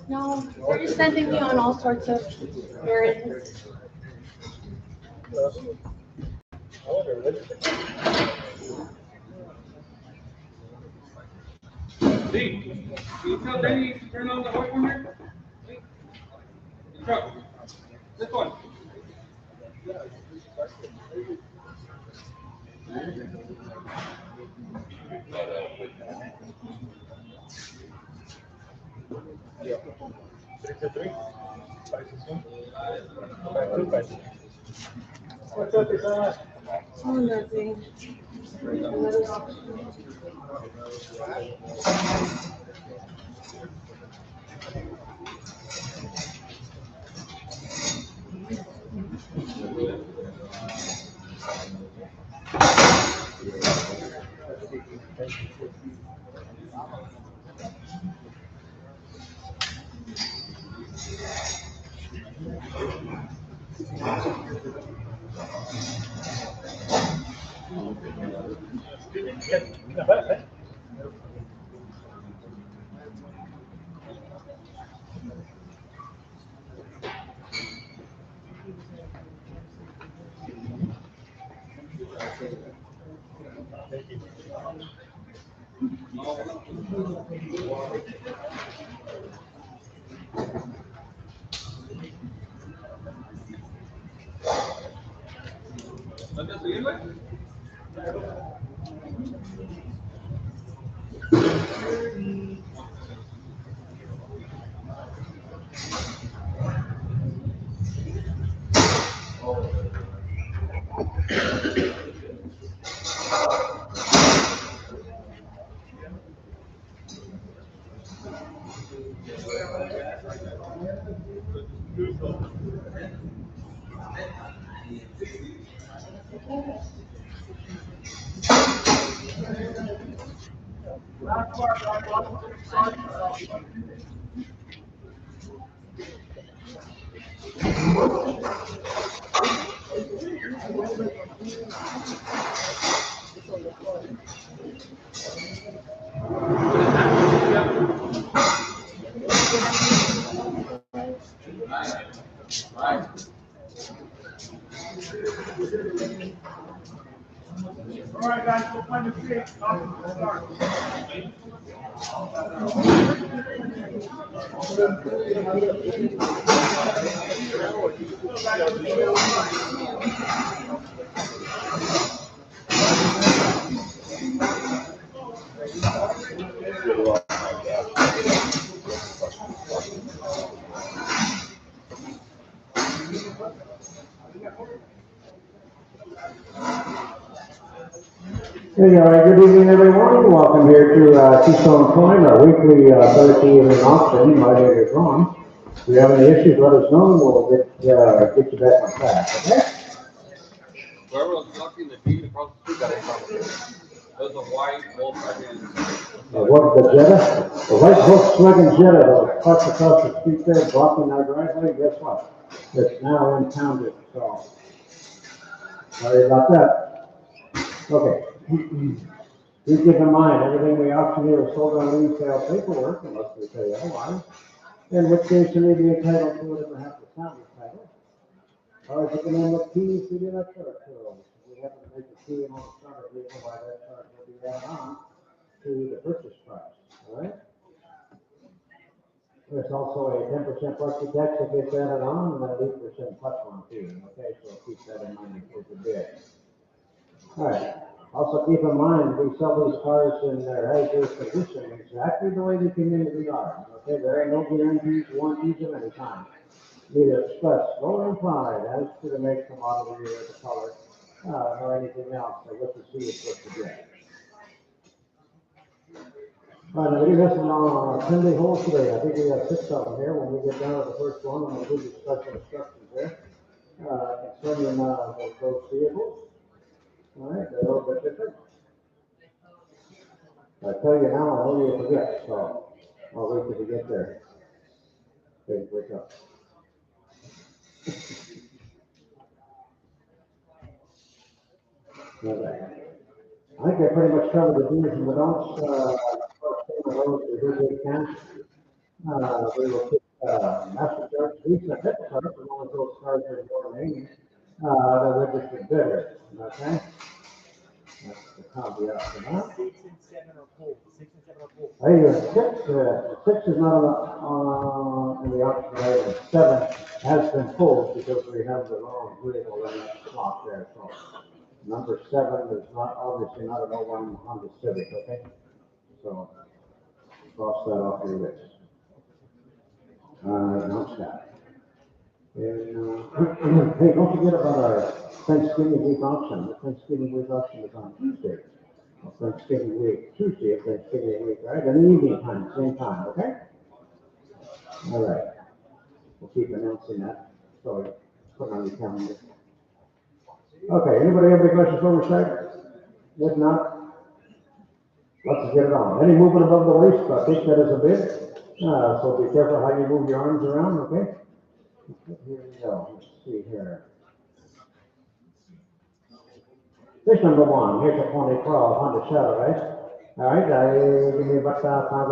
No, they're just sending me on all sorts of errands. Lee, can you tell Danny to turn on the white one here? The truck. This one. Oh, nothing. ¿Dónde subirme? All right, guys, we'll find a seat. Start. Hey, good evening, everyone. Welcome here to Keystone Coin, our weekly Thursday evening auction. My name is Ron. If you have any issues, let us know, and we'll get you back on track. Okay? Whoever was collecting the deed across the street got in trouble. There's a white Volkswagen. What the Jetta? The white Volkswagen Jetta that was parked across the street there, blocking our driveway. Guess what? It's now impounded. So sorry about that. Okay. Please keep in mind, everything we auction here is sold on lien sale paperwork, unless we say otherwise. In which case, you may be entitled to it if you have the county title. Or if you can end with keys, we do that charge to we have to make a key and on the front of the vehicle, why that charge will be added on to the purchase price. All right? There's also a 10% plus tax that gets added on, and then 8% plus one fee. Okay, so keep that in mind before you bid. All right. Also keep in mind, we sell these cars in their as-is condition exactly the way they came into the yard. Okay, there ain't no guarantees, warranties of any kind. Neither express nor implied as to the make, the model, the year, the color, nor anything else. So what you see is what you get. All right, now we have some Sunday holes today. I think we have 6 of them here. When we get down to the first one, I'm going to give you special instructions there concerning those vehicles. All right, they're a little bit different. I tell you now, I know you'll forget, so I'll wait till we get there. Okay, wake up. Okay. I think I pretty much covered the do's and the don'ts. Those who they can. We will pick master judge, recent hit cards, as long as those cards are more remaining. The registered bidder. Okay? That's the caveat for that. 6 and 7 are full. 6 and 7 are full. Hey, 6 is not in the auction item. 7 has been pulled because we have the wrong vehicle in that slot there. So number 7 is not obviously not an 01 Honda Civic. Okay, so cross that off your list. No staff. And hey, don't forget about our Thanksgiving week auction. The Thanksgiving week auction is on Tuesday. Thanksgiving week, Tuesday of Thanksgiving week, right? In the evening time, same time, okay? All right. We'll keep announcing that. So put it on your calendar. Okay, anybody have any questions before we start? If not, let's get it on. Any movement above the waist, I think that is a bid. So be careful how you move your arms around, okay? Here we go. Let's see here. Fish number 1, here's a 2012 Honda Shadow, right? All right, give me about $5, how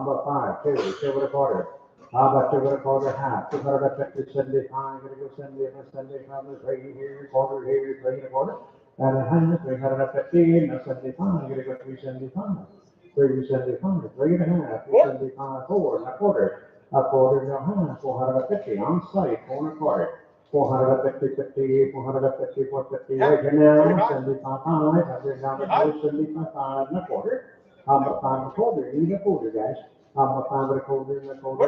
about 5, 2, 2 with a quarter. How about 2 with a quarter, half, 250, 75, gonna go 75, 3 here, quarter here, 3 and a quarter. And a 350, no 75, gonna go 375. 375, 3 and a half, 375, 4 and a quarter. A quarter, no half, 450, on site, 4 and a quarter. 450, 50, 450, 450, right here now, 75, 500 down to 75 and a quarter. How about 5 and a quarter? Need a quarter, guys. How about 5 and a quarter,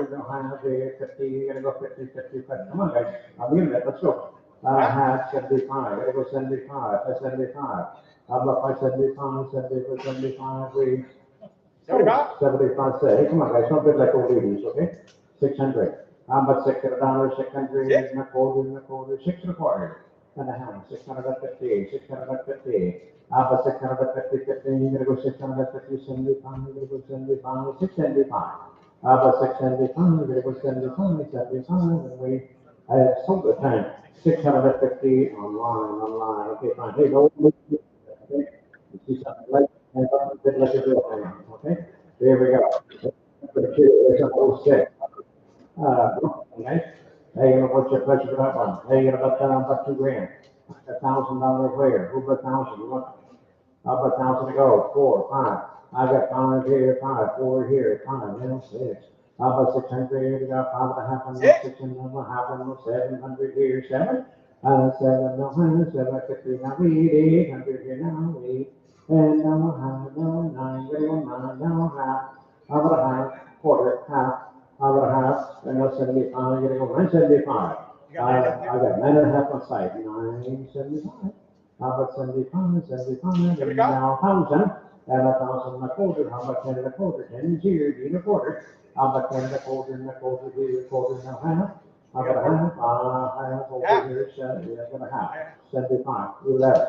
no half, 50, you're gonna go 50, 50, 50. Come on, guys. I'll give it, let's go. Half, 75, gotta go 75, 75. How about 575, 75, 75, we. 75, say, hey, come on, guys, don't bid like old ladies, okay? 600. How about $600, 600 and a quarter, 6 and a quarter, and a half, 650, 650. How about 650, 50, you're gonna go 650, 75, you're gonna go 75, 675. How about 675, you're gonna go 75, 75, and we, I have sold the tank, 650 online, okay, fine. Hey, no, okay? You see something like, and bid like a real thing, okay? There we go. It's a 06. Okay. Hey, you know, what's your pleasure for that one? Hey, you know, about $2 grand. $1,000 later. Who put 1,000? You want? How about 1,000 to go? 4, 5. I got 5 here, 5, 4 here, 5, 6. How about 600? You got 5 and a half on the 6 and a half on the 700 here, 7. 7, no, 750 now, 800 here now, 8. And now, half, no, 9, 9, now, half. How about a half, quarter, half. How about a half, and no 75, you're gonna go 975. I got 9 and a half on site, 975. How about 75, 75, and now 1,000, and 1,000 and a quarter, how about 10 and a quarter, 10 is here, need a quarter, how about 10 and a quarter, here, a quarter, now half, how about a half, half over here, 7 and a half, 75, 11,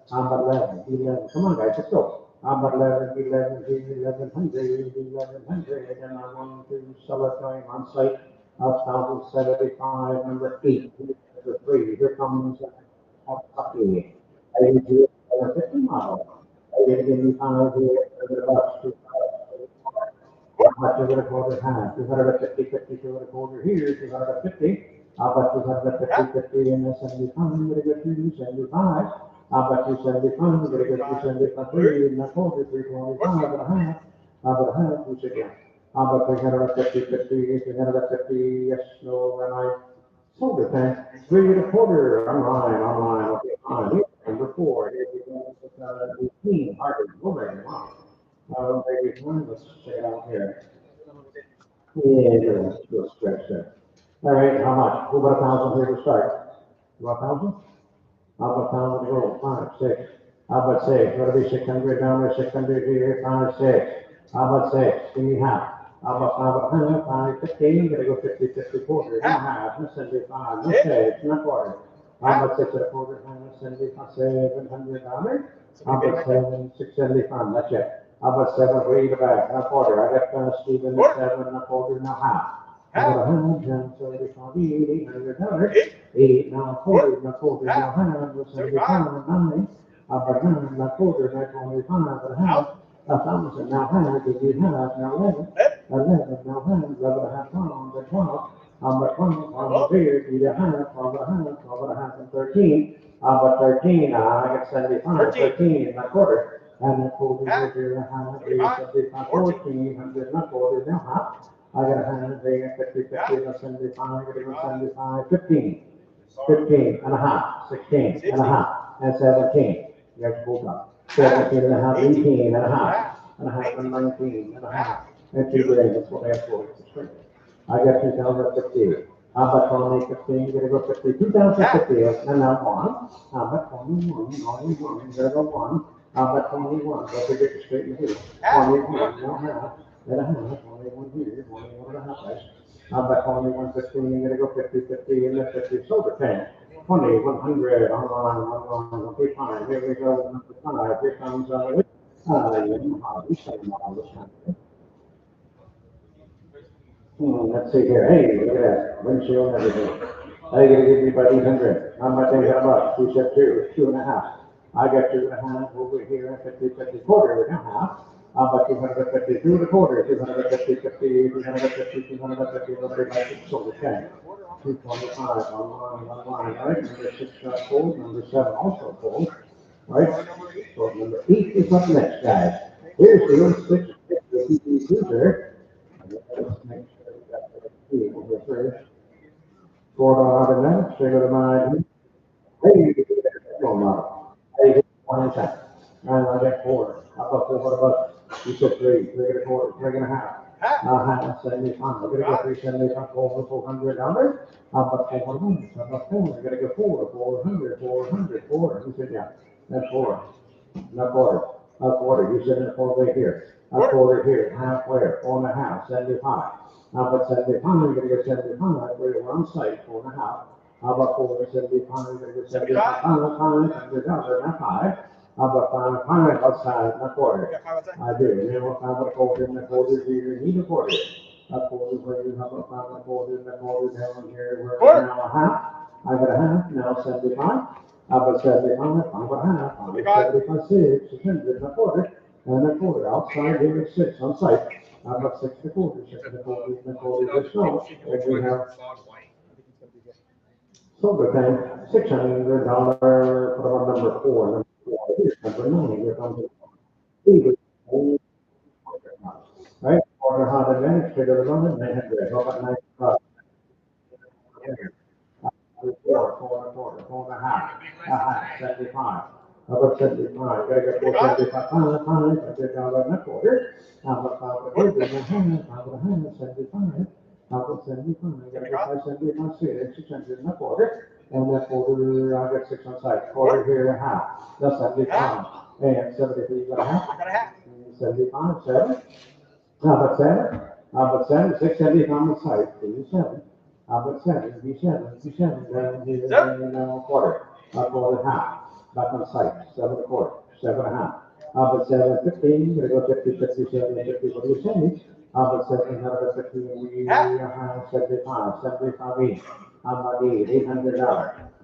how about 11, 11, come on guys, let's go. How about 11, 11, 1100, 1100, and I want to sell it going on site, 1,075, number 8, number 3, here comes Kentucky. I give you a 50 model. I give you 5 here for the bus. How much you would quarter half? 250, 50, 2 here, 250. How about 250, 50, and the 75? I'm going to get you 75. How about you 75? I'm going to get you 75, 3 and a quarter, 325 and a half. How about a half? We said, yeah. How about 350, 50, 350, yes, no, and I sold it, man. 3 and a quarter, online, okay, fine. Number 4, here we go, 18, Harvard, Woman, wow. Maybe one, let's check it out here. Yeah, let's go stretch there. All right, how much? Who about 1,000 here to start? You want 1,000? How about 1,000 to go? 5, 6. How about 6? That'll be 600 down there, 600 here, 5, 6. How about 6? Give me half. How about 5, 15? Gonna go 50, 50 quarter. No half, no 75, no 6, no quarter. How about 6 and a quarter? 75, 700 dollars. How about 7, 675? That's it. How about 7, way the back, no quarter. I got Stephen at 7 and a quarter, no half. How about 100, 75, 800 dollars. 8, now quarter, no quarter, no half, no 75, 9. How about 9, no quarter, no 25 and a half. 1,000, now half, give you half, now 11. 11, now half, 11 and a half pounds, and 12. How about 12, how about here, give you half, how about a half, how about a half, and 13. How about 13, I got 75, 13 and a quarter. And a quarter, here, a half, here, 75, 1,400 and a quarter, now half. I got a half, there, 50, 50, and 75, 75, 15. 15 and a half, 16 and a half, and 17. You have to move up. 17 and a half, 18 and a half, and 19 and a half. And 2 grand, that's what I have for it. I got 2,050. How about 2015? You're gonna go 50, 2,050, and now 1. How about 21? 21, you're gonna go 1. How about 21? Don't forget to straighten here. 21, no half, and a half, 21 here, 21 and a half, guys. How about 21, 15? You're gonna go 50, 50, and then 50, sober 10. 20, 100, online, okay, fine. Here we go, number 5. Here comes, we say all this time. Let's see here. Hey, look at that. Windshield and everything. I gotta give you about 800. How much they got about? She said 2, 2.5. I got 2.5 over here, 50, 50 quarter, and a half. How about 250, 2 and a quarter, 250, 50, 250, 250, nobody likes it, so we can. 225, online, right? Number 6 got full, number 7 also full, right? So number 8 is up next, guys. Here's the 6, the cruiser. Let's make sure we got the over first. $4 a minute, straight to the mind. Hey, go now. Hey, 1 cent. And I got 4. How about 4? What about? You said 3, 3 and a quarter, 3 and a half. Half, 75. We're gonna go 375 over $400. How about 400? How about 4? We're gonna go 400, 4. Who said yeah? That's 4. Not quarter. Not quarter. You said that 4 right here. A quarter here, half where? 4.5, 75. How about 75? We're gonna go 75. We're on site, 4.5. How about 475? We're gonna go 75. $500, not 5. How about 5 outside, not quarter? I do. And then what about a quarter and a quarter here? You need a quarter. A quarter where you have a 5 and a quarter and a quarter down here. We're now a half. I got a half, now 75. How about 75? 5.5. 75, 6, 600, a quarter. And a quarter outside here is 6 on site. How about 6 and a quarter, 6 and a quarter, and a quarter, just so. And we have silver tank, $600 for number 4. Number 4, here's number 9. Here comes the right? Quarter hot and then figure the moment, 900. How about 95? 4.5. 75. How about 75? Gotta get 475. $5 and a quarter. How about 5 and a quarter? 75. How about 75? Gotta go 75. 600 and a quarter. And then quarter, I got 6 on site, quarter here, a half, that's 75. And 73, you got a half? I got a hat. 75, 7. How about 7? How about 7? 675 on the site, 7. How about 7? Be 7, be 7, down here, quarter, quarter, half. Back on site, 7 a quarter, 7 and a half. How about 7, 15, gonna go 50, 57, 50, what do you say? How about 7, how about 50, we have 75, 75 each. How about 8, $800.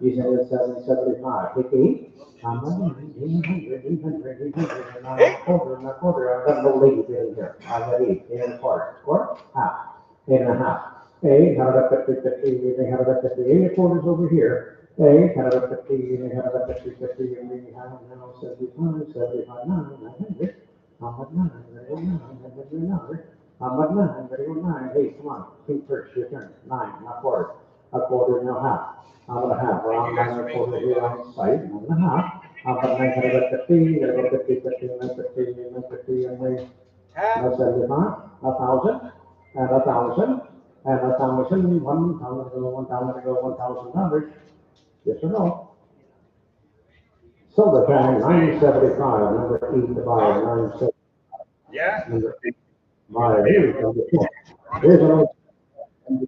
You said it's 775, take 8. How about 800, 800, 800, and a quarter, I got no lady in here. I got 8, 8 and a quarter, half, 8 and a half. 8, how about 50, 50, they have about 50, 8 quarters over here. 8, how about 50, they have about 50, 50, and we have now 75, 75, 900. How about 9, very good, 9, very good, 9. How about 9, very good, 9. Hey, come on, think first, your turn. 9, a quarter, now half. How about a half? Around 9 and a quarter here on site, 9 and a half. How about 950, gotta go 50, 50, 950, 950, and we have 75, 1,000, and 1,000, and 1,000, 1,000 to go, 1,000 to go, $1,000. Yes or no? Solar panel, 975, number 8 to buy, 975. Yeah. Number 8, buyer, here's number 4. Here's another,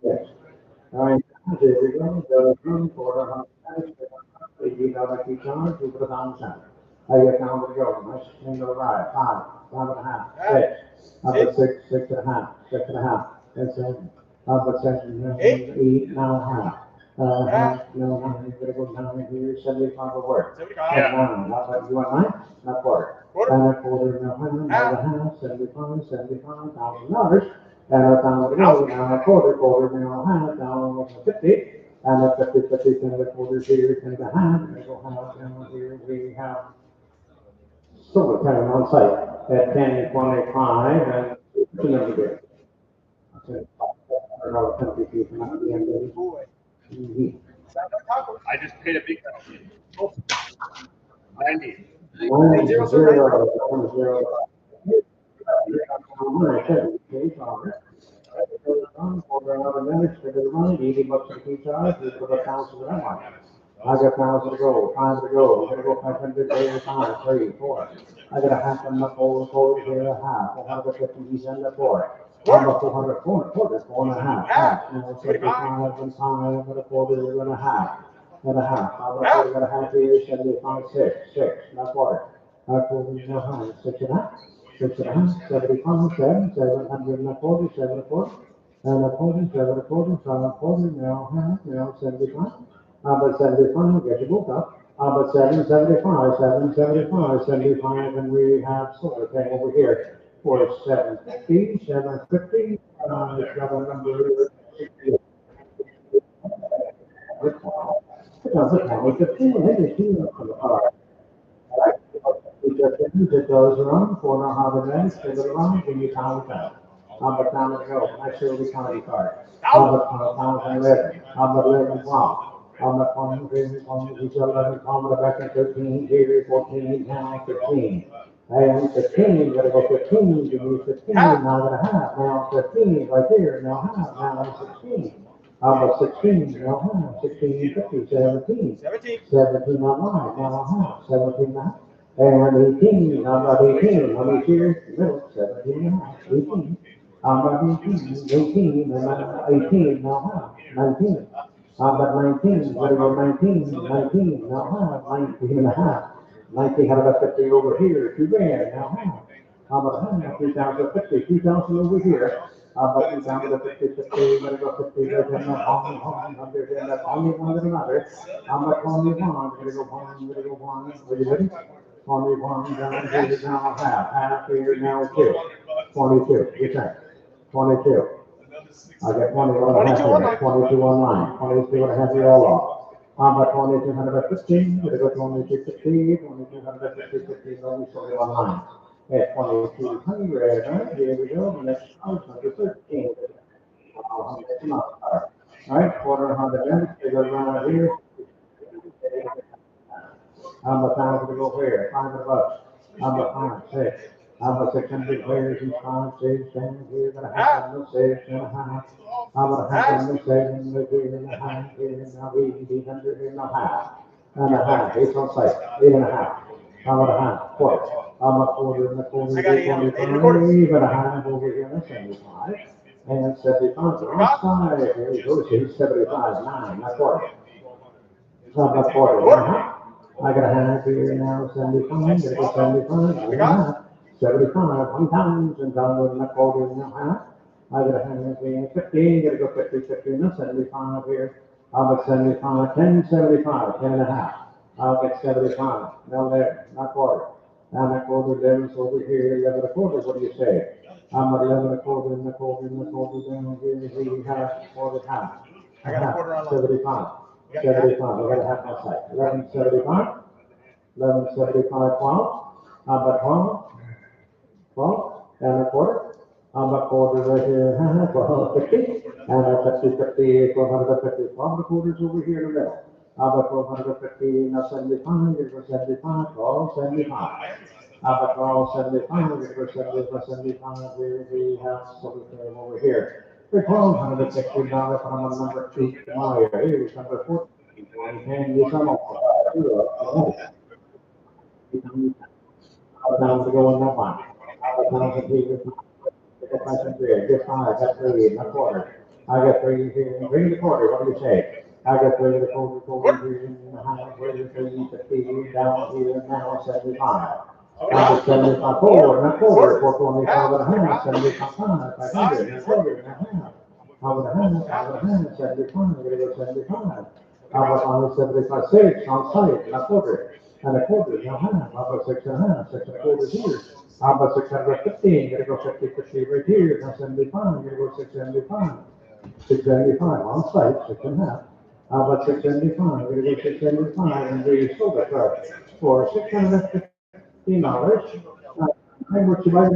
yes. All right, here we go, the room for $80 each hour, $2 for $1,000. How you count to go? Nice thing to arrive, 5, 5 and a half, 6. How about 6, 6 and a half, 6 and a half, that's it. How about 7, 8, now half. Half, no, I'm gonna go down here, 75 will work. 75. Yeah. 9, how about you want 9? Not quarter. Quarter. And a quarter, no, half, 75, $1,000. And a $1,000 to go, now a quarter, now half, now 50. And a 50, 50, and a quarter here, and a half, and a half, and here we have solar panel on site at 1025, and it's another good. Around 50 feet from the end of the Boy. I just paid a big penalty. 90. 1, 0, 0, 1, 0. $80 a piece hours, we put $1,000 on. I got 1,000 to go, 5 to go, I'm gonna go 500, 5, 3, 4. I got a half on the four here, a half, 450 each end of 4. I'm about 400, 4 and a half, half, now 75 and 5, and a quarter, and a half, and a half. I'm about 4 and a half here, 75, 6, and a quarter. A quarter, and a half, 6 and a half. 6 and a half, 75, 7, 700 and a quarter, 7 and a quarter, and a quarter, 7 and a quarter, 5 and a quarter, now half, now 75. How about 75, get your book up. How about 7, 75, 7, 75, 75, and we have solar panel over here for 750, 750, it's got a number 60. It goes around, corner, how the men, spin it around, give you time to go. How about time to go? Next year will be county card. How about 1,011? How about 11, 12? How about 20, 11, how about back in 13, here, 14, now 15. And 15, gotta go 15, give me 15, now I'm gonna have, now 15, right there, now half, now 16. How about 16, now half, 16, 50, 17. 17 now 9, now half, 17 now. And 18, how about 18, how many here, middle, 17 now, 18. How about 18, 18, and 18, now half, 19. How about 19, gotta go 19, 19, now half, 19 and a half. 19, how about 50 over here, 2 grand, now half. How about half, 3,050, 2,000 over here. How about 2,050, 50, gotta go 50, there's another, there's only one and another. How about 21, gotta go 1, gotta go 1, are you ready? 21, down here, now half here, now 2. 22, your turn. 22. I got 21 and a half here, 22 online, 22 and a half here all off. How about 2,250, gotta go 2,250, 2,250, 50, no, we sold it online. At 2,200, right, here we go, the next house, number 13. All right, quarter, 100 minutes, they go around here. How about 1,000 to go where? $500. How about 5, 6? How about 600 players each 5, 6, 7, here, gonna have 6 and a half. How about a half on the seven, and a half, and now 800 and a half. And a half, eight on site, 8.5. How about a half, quarter? How about quarter and a quarter, I got it, 25, and a half over here, and 75. And 75, outside, here we go, see, 75, 9, not quarter. How about quarter, and a half? I got a half here now, 75, there goes 75, and a half. 75, 1 times, and down with a quarter and a half. I got a hand here, 15, gotta go 50, 50, no, 75 here. I'll get 75, 10, 75, 10 and a half. I'll get 75, now there, not quarter. Now that quarter there is over here, 11 and a quarter, what do you say? I'm at 11 and a quarter, and a quarter, and a quarter, down here, we have quarter half. I got a quarter on. 75, 75, I got a half on site. 11.75, 11.75, 12. How about 12? 12, and a quarter. How about quarter right here, 12.50, and that's 50, 1250, 12 quarters over here in the middle. How about 1250, now 75, here's for 75, 12.75. How about 12.75, here's for 75, here we have something over here. For $1,250 from a number 8, here's number 14, and you some of down to go in that one. Down to be just fine, I got 3 in a quarter. I got 3 here, 3 and a quarter, what do you say? I got 3 and a quarter, here in the high, where the 3 to 50, down here, now 75. I got 75, 4 and a quarter, 425 and a half, 75, 500, and a quarter, and a half. How about a half, 75, we're gonna go 75. How about on 75, 6 on site, and a quarter, and a quarter, and a half. How about 6 and a half, 6 and a quarter here. How about 615? Gotta go 50, 50 right here. Now 75. Gotta go 675. 675 on site, 6 and a half. How about 675? Gotta go 675, and we sold it for $615. And what you like?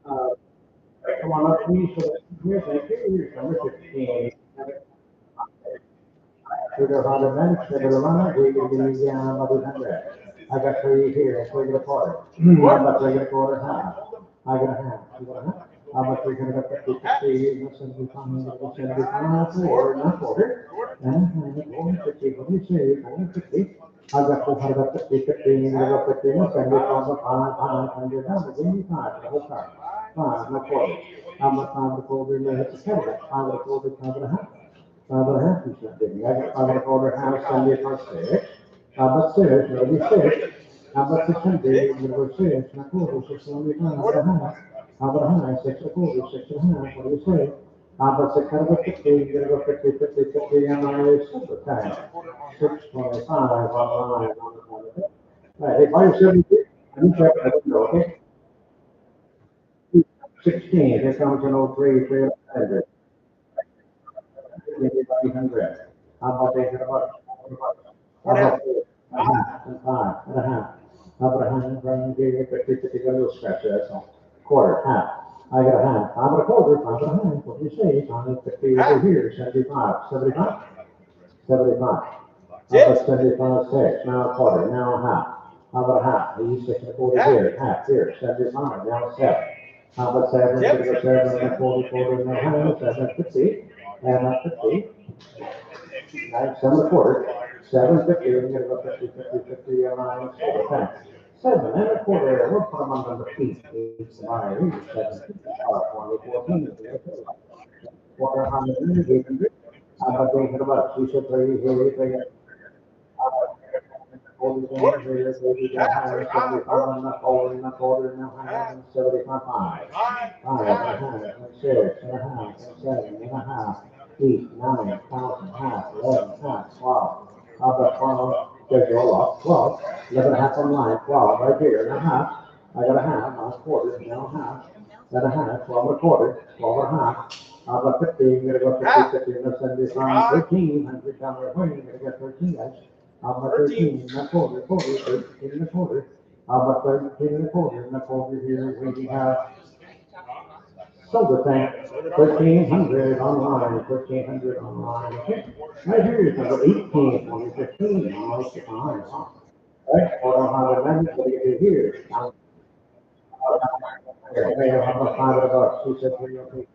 Come on up, please. So here's number 16. Sugar 100 minutes, sugar 100, we will be about 800. I got 3 here, 3 and a quarter. How about 3 and a quarter, half? I got a half, you got a half. How about 350, 50, 75, 75, 4 and a quarter. And 450, what do you say, 450? I got 450, 50, and I got 50, 75, 500, 5, the whole time. 5 and a quarter. How about 5 and a quarter, and it's a 10, 5 and a quarter, 5 and a half. 5 and a half, you said, didn't you? I got 5 and a quarter, half, 75, 6. How about 6, maybe 6. How about 600, number 6, and a quarter, 675, and a half. How about a half, 6 and a quarter, 6 and a half, what do you say? How about 650, you're gonna go 50, 50, 50, and I super time. 625 online. Hey, buy your 70, I need to check that window, okay? 16, here comes an 03, 300. 300. How about 800 bucks? How about a half, and 5 and a half? How about a half, right here, 50, 50, got a little scratch there, that's all. Quarter, half. I got a half. How about a quarter, 5 and a half, what do you say? 50 over here, 75, 75? 75. How about 75, 6, now a quarter, now a half. How about a half? 6 and a quarter here, half here, 75, now 7. How about 7, 7 and a quarter, quarter, and a half, 750, and that's 50. 7 and a quarter, 750, we're gonna go 50, 50, 50, minus 4, 7 and a quarter, we'll put them on number 8, 7, 14, quarter, 100, 800. How about 800 bucks? You said 3, here, 3. Quarter, 75, 5 and a half, 6 and a half, 7 and a half, 8, 9, half, 11, half, 12. How about 12? There's your lot, 12. 11 and a half on line, 12 right here, and a half. I got a half, on a quarter, now a half. Then a half, 12 and a quarter, 12 and a half. How about 15? You're gonna go 50, 50, and 75, 13. 100 down there, you're gonna get 13, guys. How about 13 and a quarter, 13 and a quarter. How about 13 and a quarter, here we have silver tank, 1,300 online, 1,300 online, okay. Right here is number 18, 2015, almost fine. Right, hold on, how the numbers, what do you do here? Okay, how about 5 bucks? Who said 3 okay?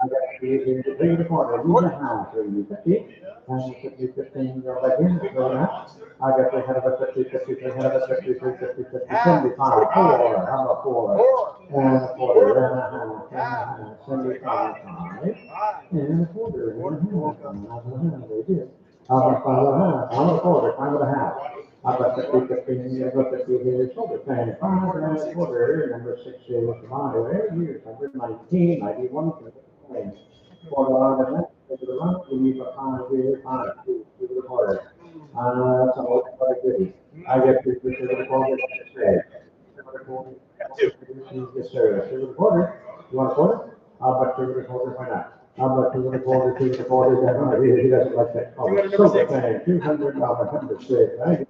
got three to quarter, use a half, 350. And 50, 15, go back in, throw it out. I got 350, 50, 350, 350, 50, 75, 4, how about 4? And a quarter, and a half, 75, 5, and a quarter, and a half, they did. How about 5 and a half, how about a quarter, 5 and a half. How about 50, 15, you go 50, here, shoulder thing, 5 and a quarter, number 6 is mine, right here, number 19, 91, quarter on the left, to the right, we need a 5 here, 5, 2, to the quarter. That's all quite good. I get to the quarter, yes, sir, to the quarter, you want a quarter? How about to the quarter, why not? How about to the quarter, he doesn't like that. Oh, so thing, $200, number 6, right?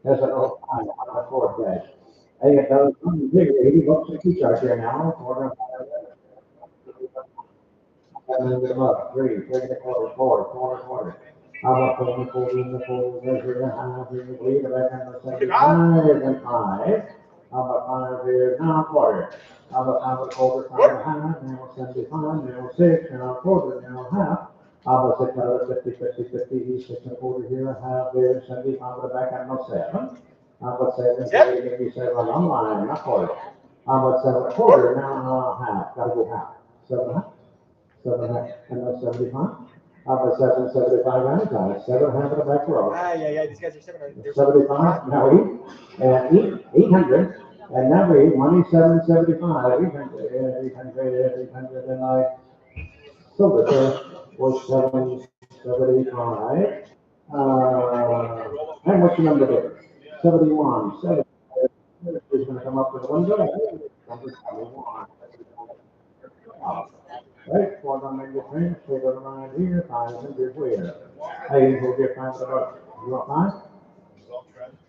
That's an old time, on the fourth guys. Hey, it does, $80 a piece out here now, quarter. Three, the quarter, quarter. How about the quarter, measure the half, the lead, back on the 75 and 5. How about 5 here, now quarter. How about 5 quarter, 5 and a half, now 75, now 6, now quarter, now half. How about 6 out of 50, 50, 50, 6 and a quarter here, a half there, 75 at the back on the 7. How about 7, give me 7 on line, not quarter. How about 7 and a quarter, now half, gotta go half. 7 and a half. 7 and a half, and that's 75. How about 775 anti, 7 and a half in the back row. These guys are 75, now 8, and 800, and now we, money 775, 800, and I sold it for 775. And what's your number there? 71, 7, is gonna come up with one guy. Number 71. Right, one on the thing, take it around here, 500 where? Hey, we'll get 5 about, you want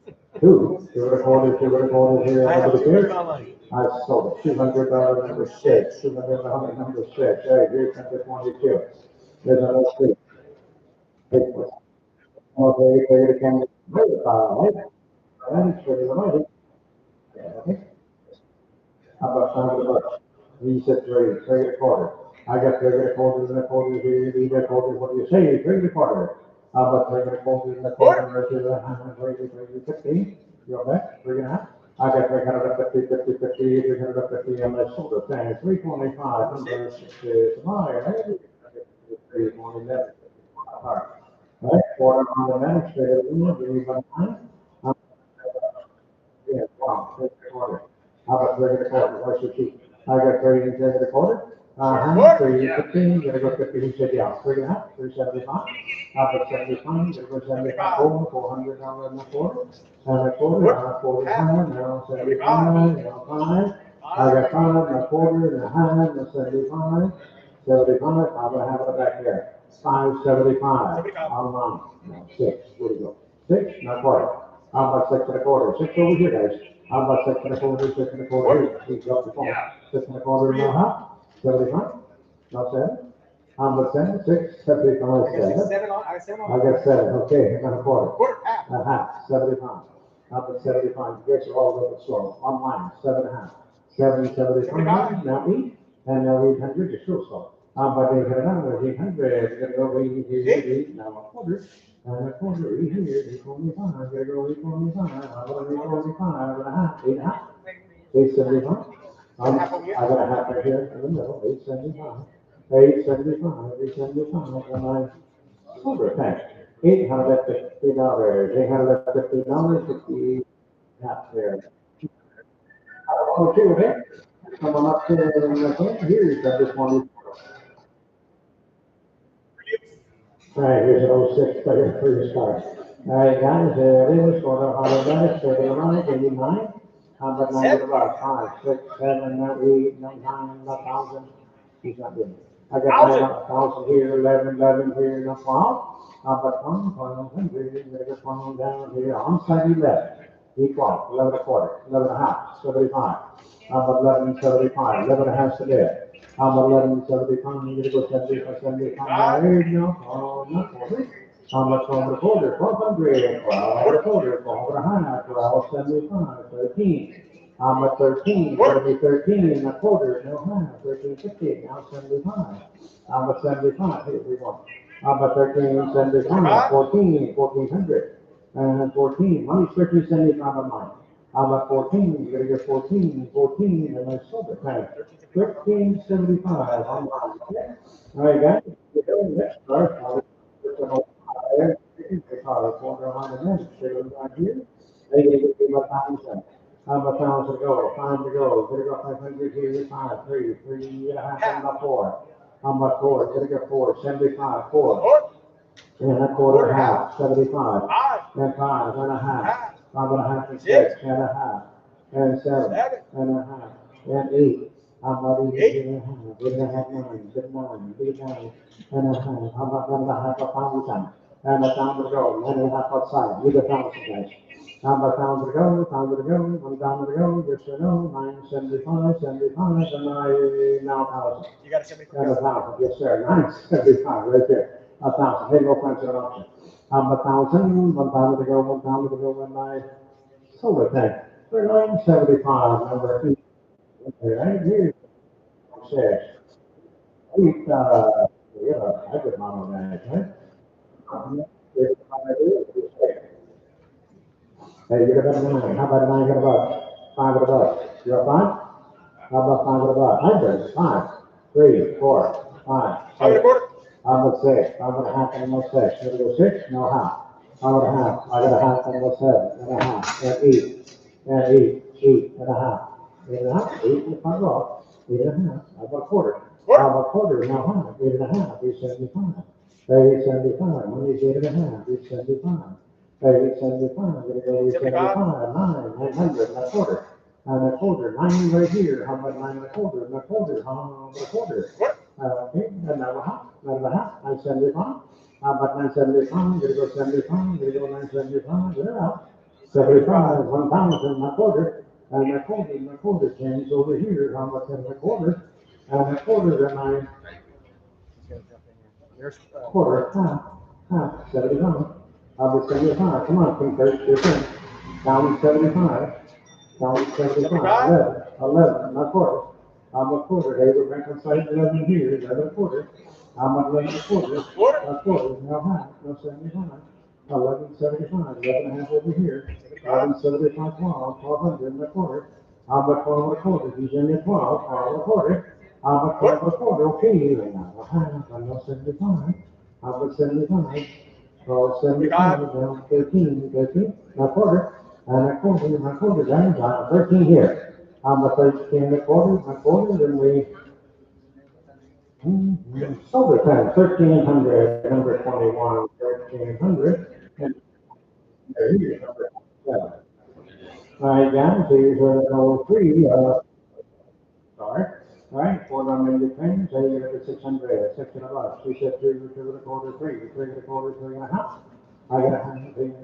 5? 2, 2 recorded here, number 6. I sold it, $200 number 6, $200 number 6, hey, here's number 22. There's another 3. Okay, take it again, 5, and it's pretty limited. Okay. How about 5 you said 3, 3 a quarter. I got 3 and a quarter and a quarter here, 3 and a quarter, what do you say, 3 and a quarter? How about 3 and a quarter and a quarter, right to the 15, you're back, 3 and a half? I got 350, 50, 50, 350, and I sold it, saying 325, number 6 is mine, right? 311. All right, quarter on the administrative, give me 1 time. Yeah, wow, 3 and a quarter. How about 3 and a quarter, what's your cheap? I got 3 and a quarter. 3, 15, gonna go 50, he said, yeah, 3 and a half, 375. How about 75, gonna go 75, $400 and a quarter. And a quarter, now 75, now 5. I got 5 and a quarter and a half, now 75. 75, I'm gonna have it back there. 575, online, now 6, where do you go? 6, not quarter. How about 6 and a quarter? 6 over here, guys. How about 6 and a quarter, 6 and a quarter? He's up the phone. 6 and a quarter, and a half. 75, not 7. How about 7, 6, 75, 7. I got 7, okay, I got a quarter. A half, 75. How about 75? You guys are all a little bit slow. Online, 7 and a half. 7, 75, now 8, and now 800, you're still slow. How about 800, 800, you're gonna go 8, now a quarter. And a quarter, 8 here, 825, gotta go 825, how about 825, and a half, 8 and a half. 875. I got a half right here in the middle, 875, 875, and I sold it, thanks. $850, $850, 50 half there. Okay, okay. Come on up to the here's this one. Right, here's an 06 player for your start. All right, guys, there it is. Order on the minutes, 89. How about 9 to about 5, 6, 7, 8, 9, 1,000. He's not doing it. I got 1,000 here, 11 here, no 12. How about 1,200? You're gonna get 1 down here on side 11. Equal, 11 a quarter, 11 and a half, 75. How about 11.75? 11 and a half to there. How about 11.75? You're gonna go 75, 75. No, not 40. How much 12 and a quarter? 1,200. 12 and a quarter, 12 and a half, 12, 75, 13. I'm at 13, gonna be 13 and a quarter, no half, 13.50, now 75. I'm at 75, here we go. I'm at 13.75, 14, 1400, and 14, money's 13.75 a month. I'm at 14, you're gonna get 14, 14, and I sold it, right? 13.75 on mine, okay? All right, guys, you're doing this, right? Quarter on the minute, right here. They gave it to me 1,000. How about 1,000 to go? 5 to go. Gonna go 500 here, 5, 3, 3.5, and about 4. How about 4? Gonna go 4, 75, 4. And a quarter, half, 75. And 5 and a half. 5 and a half and 6 and a half. And 7 and a half. And 8. How about 8 and a half? 8 and a half, 9, 9, 9 and a half. How about 1 and a half, 1,000? And 1,000 to go. 9 and a half outside. Leave 1,000, guys. How about 1,000 to go, 1,000 to go, 1,000 to go, yes or no, 975, 75, and I now 1,000. You got a 75. And 1,000, yes sir, 975, right there. 1,000, hey, no friends an option. How about 1,000, 1,000 to go, 1,000 to go, and I sold it then. For 975, number 8. Okay, right here. 6. 8, I put mine on that, right? If I do, it's 6. Hey, you got a 9. How about 9 got a buck? 5 got a buck. You got 5? How about 5 got a buck? Hybrid, 5, 3, 4, 5, 6. How about 6? 5 and a half and no 6. You gonna go 6? No half. How about a half? I got a half and no 7 and a half and 8 and 8, 8 and a half. 8 and a half, 8 and 5 off. 8 and a half. How about a quarter? How about a quarter? No half. 8 and a half. 875. 875. Money's 8 and a half. 875. 875, I'm gonna go 875, 9, 900, and a quarter. And a quarter, 9 right here, how about 9 and a quarter, and a quarter, how about a quarter? Okay, another half, 975. How about 975, I'm gonna go 75, I'm gonna go 975, yeah. 75, 1,000, a quarter, and a quarter change over here, how about 10 and a quarter? And a quarter, and I, quarter, half, 75. How about 75? Come on, King Kurt, you're in. Down 75. Down 75. 11, not quarter. How about quarter? Hey, we're back inside 11 here, 11 quarter. How about 11 quarter? A quarter, no half, no 75. 1175, 11 and a half over here. 1175, 12, 1,200 and a quarter. How about 12 and a quarter? He's in at 12, 12 and a quarter. How about 12 and a quarter? Okay, now a half, I know 75. How about 75? 75, now 13, 13, now quarter, and a quarter, down, 13 here. How about 13 and a quarter, then we, sold it then, 1,300, number 21, 1,300, and here's number 7. All right, guys, here's number 3, sorry. All right, 4 unlimited payments, hey, you're at 600, 6 and a buck, 2 said 2 and a quarter, 3, 3 and a quarter, 3 and a half. I got a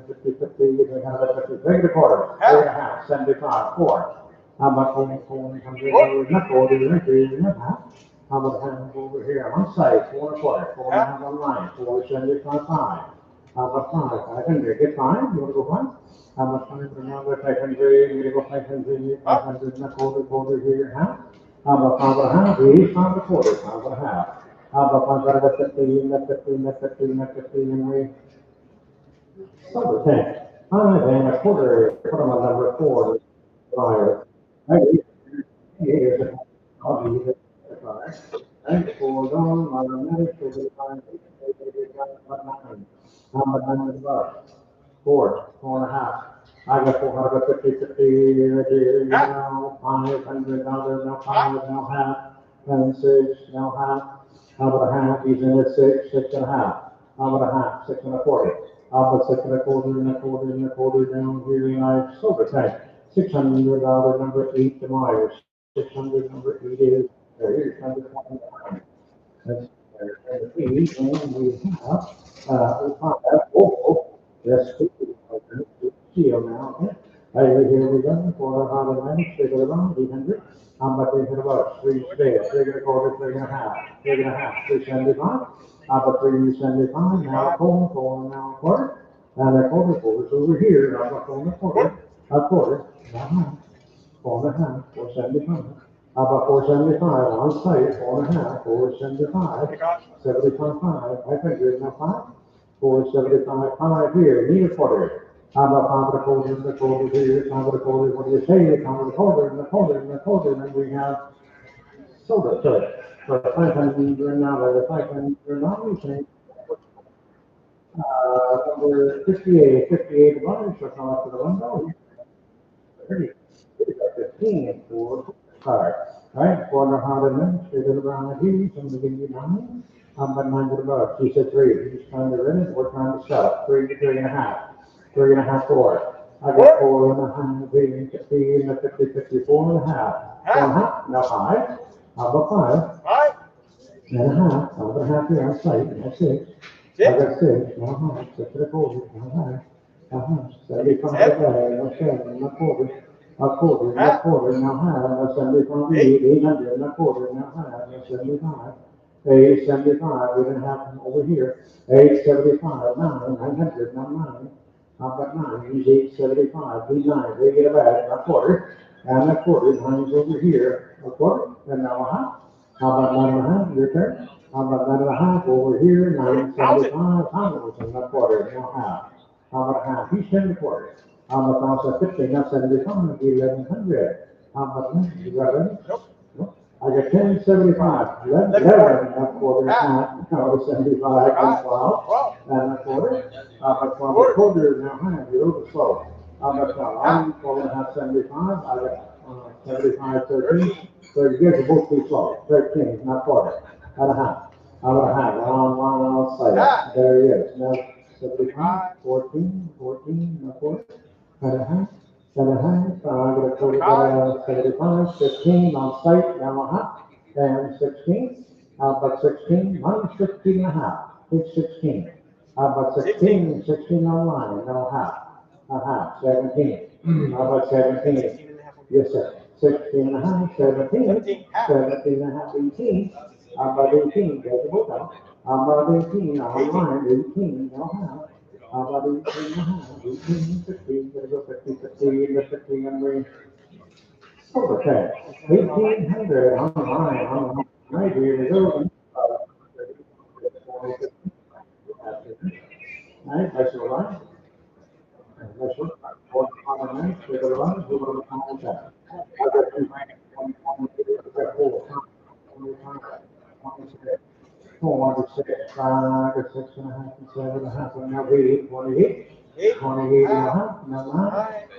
50, 50, I got a 50, 3 and a quarter, 3 and a half, 75, 4. How about 400, not 40, not 3 and a half. How about half over here on one side, 4 and a quarter, 4 and a half on line, 475, 5. How about 5? 500, get 5, you wanna go 5? How about 5, another 500, you're gonna go 500, 500 and a quarter here, half. How about 5 and a half? 5 and a quarter, 5 and a half. How about 5 and a 15, and 15, and 15, and 15, and we sold it 10. 5 and a quarter, put them on number 4, fire. Here's I'll give you the fire. And 4 gone, automatic, 5, 9. How about 9 and bucks? 4, 4 and a half. I got 450, 50, now 500, now 5, now half, and 6, now half. How about a half? He's in at 6, 6 and a half. How about a half? 6 and a quarter. How about 6 and a quarter, and a quarter, and a quarter down here, and I sold it tank. $600, number 8 to Myers. 600, number 8 is, here's number 29. That's and we have, yes, seal now, okay? Here we go, for automatic, take it around, 800. How about 800 bucks? 3 spares, 3 and a quarter, 3 and a half, 3 and a half, 375. How about 375? Now a quarter, 4, now a quarter, and a quarter, 4 is over here. How about 4 and a quarter, 4 4.5, 475. How about 475 on site, 4.5, 475, 75, 500, now 5, 475, 5 here, need a quarter. How about 5 and a quarter here, 5 and a quarter, what do you say, 5 and a quarter, and a quarter, and a quarter, and we have soda to it. For 500 now, the 500 now, we say, number 58 dollars, so come up to the window. 30, 15 for card. Right, 400 minutes, they're gonna round here, somebody give you 9. But 9 he said 3, he's trying to rent it, we're trying to sell it, 3 to 3.5, 3.5, 4. I got 4.5, 3, 50, 54 and a half. 4.5, now 5, how about 5? 5.5, I'm gonna have here on site, now 6. I got 6, now 5, 6 and a quarter, now 5. 75 now 7, now 40. A quarter, now quarter, now half, now 75, 800, now quarter, now half, now 75. 875, we're gonna have them over here. 875, 900, now 9. How about 9? He's 875, he's 9. They get a bag, a quarter, and a quarter, 9's over here. A quarter, and now a half. How about 9.5? Your turn. How about 9.5 over here? 975, and a quarter, now half. How about half? He's 10 quarters. How about also 50, now 75, 1100. How about that? You got it? Nope. I got 10, 75, 11, a quarter, half, now 75, and 12, and a quarter. How about 12, a quarter, now half, you're over slow. How about 12, 12.5, 75, I got 75, 13. So you guys are both too slow. 13, not quarter, and a half. How about a half? One outside. There he is. Now 75, 14, no quarter. And a half, I'm gonna put it 75, 15 on site, now a half, and 16. How about 16? Minus 15 and a half. It's 16. How about 16? 16 online, now a half, 17. How about 17? Yes, sir. 16 and a half, 17. 17 and a half, 18. How about 18? There's a book out. How about 18? Online, 18, now half. How about 18 and a half, 18, 15, gotta go 50, 50, and we, okay, 1800 online, right here we go. Right, that's all right. That's what, 4 minutes, we're gonna run, we're gonna come with that. I got 2, 4, 6, 5, 6 and a half, 7 and a half, and now 28, 28 and a half, now 9,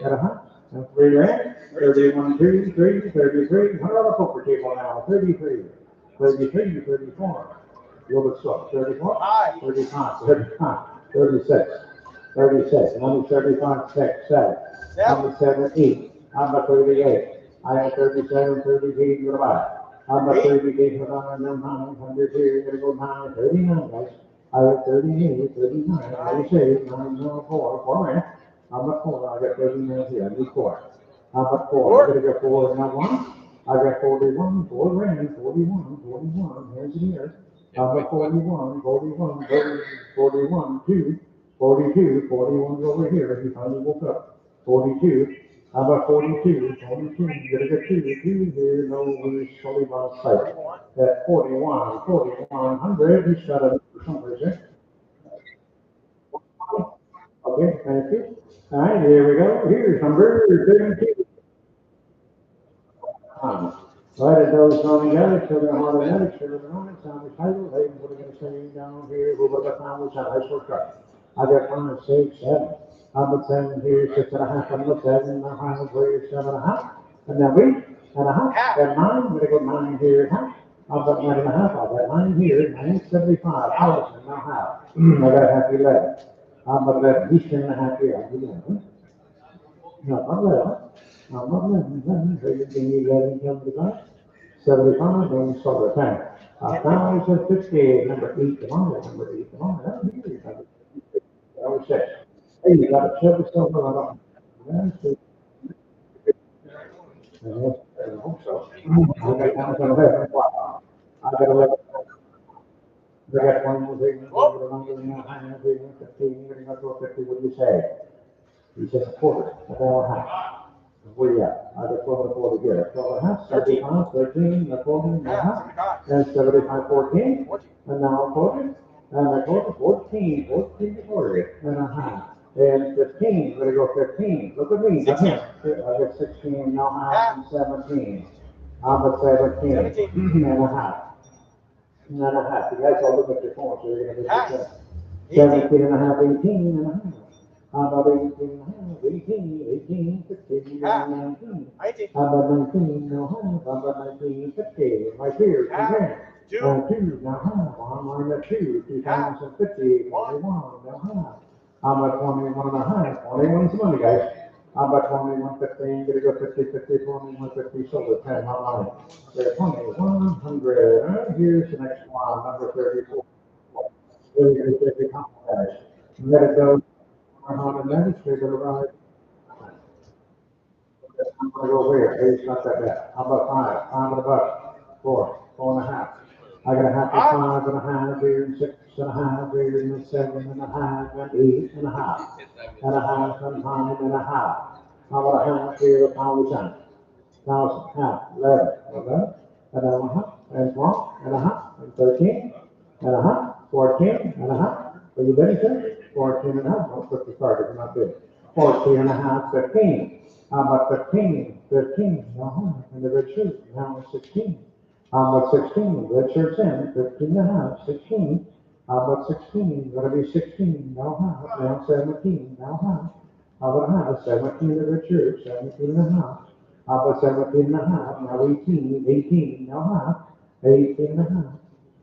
and a half, and 3 rand, 31, 2, 3, 33, what about a poker table now, 33, 33, 34, a little bit slow, 34, 35, 35, 36, 36, number 35, 6, 7, number 7, 8, how about 38, I have 37, 38, you're about. How about 38, hold on, 900 here, you're gonna go 9, 39, guys. I have 38, 39, 36, 9, 4 rand. How about 4? I got 39 here, I need 4. How about 4? I'm gonna get 4 and not 1. I got 41, 4 rand, 41, here's the year. How about 41, 2, 42, 41's over here, he finally woke up. 42. How about 42? You gotta get 2 here, no, we're solely on site. At 4100, he's got a number there. Okay, thank you. All right, here we go. Here's number 32. Right, it goes on together, so they're on the so they're on it, sound the title, hey, what are we gonna say down here, who got the time, which high school truck? I got 5, 6, 7. How about 7 here, 6 and a half, I'm about 7, now 5 here, 7 and a half. And then 8 and a half, and 9, I'm gonna go 9 here, half. How about 9 and a half, I got 9 here, 975, thousand, now half. I got a half 11. How about 11, he's 10 and a half here, I do 11. No, not 11. No, not 11, so you give me 11, 75, and so the time. 1,058, number 8, come on, number 8, come on, that's easy. That was 6. Hey, you got to check yourself out. I hope so. I got 11. I got one more thing. What do you say? He says a quarter, a half. Where you at? I got 12 and 40 here. 12 and a half, 75, 13, a quarter, and a half, and 75, 14, and now a quarter, and a quarter, 14, 14 and a quarter, and a half, and 15, gonna go 15. Look at me, I got 16, now half, and 17. I'm at 17 and a half. And a half. You guys all look at your phone, so you're gonna get your 17 and a half, 18 and a half. How about 18 and a half, 18, 15, 19. How about 19, no half, how about 19, 50, right here, here. Two, now half, online at 2050, 21, now half. How about 21 and a half, 21's money, guys. How about 21, 15, gonna go 50, 50, 21, 50, so 10, online. 2100, here's the next one, number 34. Really, guys. Let it go. On the next, they're gonna ride. I'm gonna go here, it's not that bad. How about five and a buck, four and a half. I got a half, five and a half, here, and 6 and a half, here, and 7 and a half, and 8 and a half, and a half, and 9 and a half. How about a half here, 1,000, half, 11, and a half, and 12 and a half, and 13 and a half, 14 and a half. Are you ready, sir? 14 and a half. Don't put the card, it's not good. 14 and a half, 15. How about 15? 13. And the red shirt. Now 16. How about 16? Red shirt's in. 15 and a half, 16. How about 16? Gonna be 16. Now half. Now 17. Now half. How about half? 17 the red shirt. 17 and a half. How about 17 and a half? Now 18. 18. Now half. 18 and a half.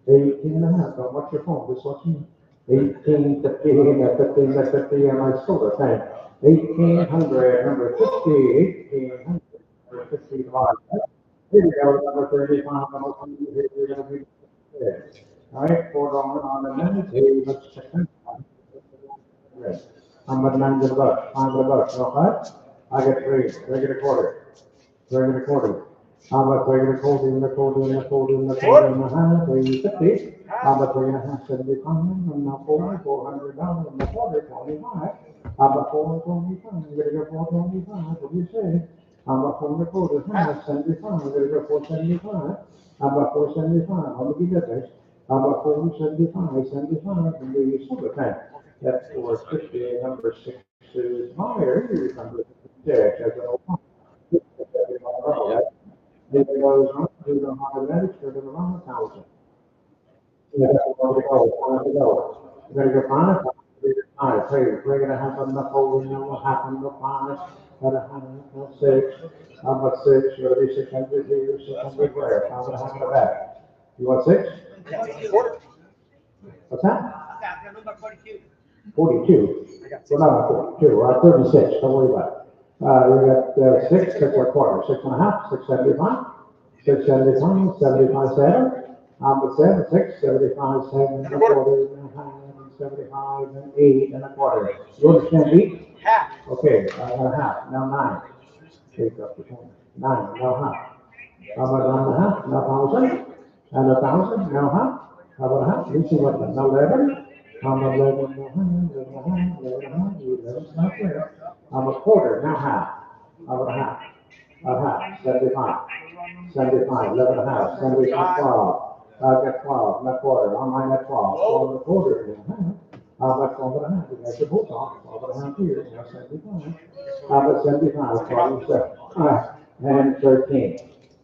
18 and a half. Don't watch your phone. Just watch me. 18, 15, 15, 50, and my soda tank. 1800, number 50, 1800, number 55. Here we go, number 35, number 20, here we're gonna be there. All right, $4 on the minute, hey, let's check that out. I'm at $9 bucks, $5, okay? I get three, regular quarter. How about regular quarter, and the quarter, and the quarter, and the quarter, and the half, 350. How about 3.5, 75, and now $400, and the quarter, 25. How about 425, we're gonna go 425, what do you say? How about 4 and a quarter, half, 75, we're gonna go 475. How about 475, how do you get this? How about 475, 75, and the silver tank. That's 450, number 6 is higher, here's number 6, as an old one. It goes on to the mathematics, to the around 1,000. You gotta go find it. Hey, we're gonna have enough over, what happened to 5, gotta have enough 6. How about 6? Gonna be 600 here, 600 there. How about half of that? You want 6? What's that? 42. Well, not 42, 36, don't worry about it. We got 6, 6 and a quarter, 6 and a half, 675, 675, 75, 7. How about 7, 6, 75, 7 and a quarter, and a half, and 75, and 8 and a quarter. You understand 8? Okay, I got a half, now 9. Take up the 20. 9, now half. How about 9 and a half, now 1,000, and 1,000, now half. How about a half? You see what, now 11. How about 11, now half, 11 and a half, 11 and a half, 11's not there. How about quarter, now half. How about a half? A half, 75. 75, 11 and a half, 75, 12. I've got 12, not quarter, online at 12, 12 and a quarter, and a half. How about 12 and a half? You guys are both off, 12 and a half here, now 75. How about 75, 47, and 13.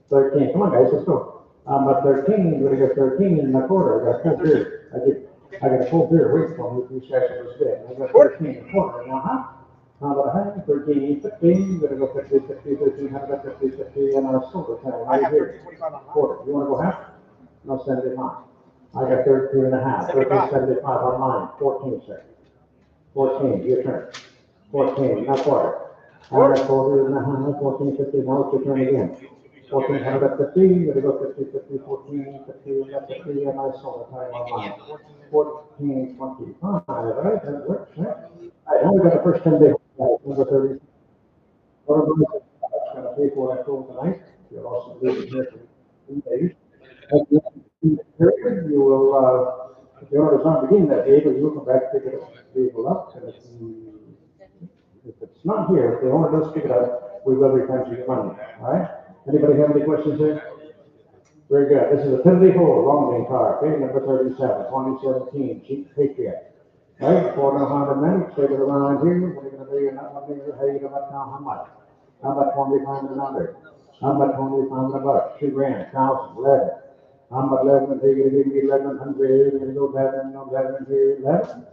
13, come on guys, let's go. How about 13, we're gonna go 13 and a quarter, I got full beer. I got a full beer waiting for me, these guys are big. I got 13 and a quarter, now half. How about a half? 13, 15, we're gonna go 50, 50, 13, how about 50, 50, and our silver pen right here. Quarter, you wanna go half? No, 75. I got 13 and a half, 13, 75 on mine, 14, sir. 14, your turn. 14, not quarter. I got quarter and a half, 14, 50, now it's your turn again. 14, how about 50, we're gonna go 50, 50, 14, 50, and that's 50, and I saw the time on mine. 14, 25, right, that works, right? I only got the first 10 days, number 30. What I'm gonna pay for that tool tonight, you'll also be here for 2 days. You will, if the order does not begin that day, but you will come back, pick it up, vehicle up, and if it's not here, if the owner does pick it up, we will refund you your money, all right? Anybody have any questions here? Very good. This is a Penalty Ford long game car, okay, number 37, 2017, Jeep Patriot. Right, for no Honda Medic, straight to the line here, what are you gonna do, you're not gonna do, how you gonna let down how much? How about 25 and under? How about 25 and above? 2 grand, 1,000, 11. How about 11, are you gonna give me 1,100, you're gonna go 11, no 11, here, 11?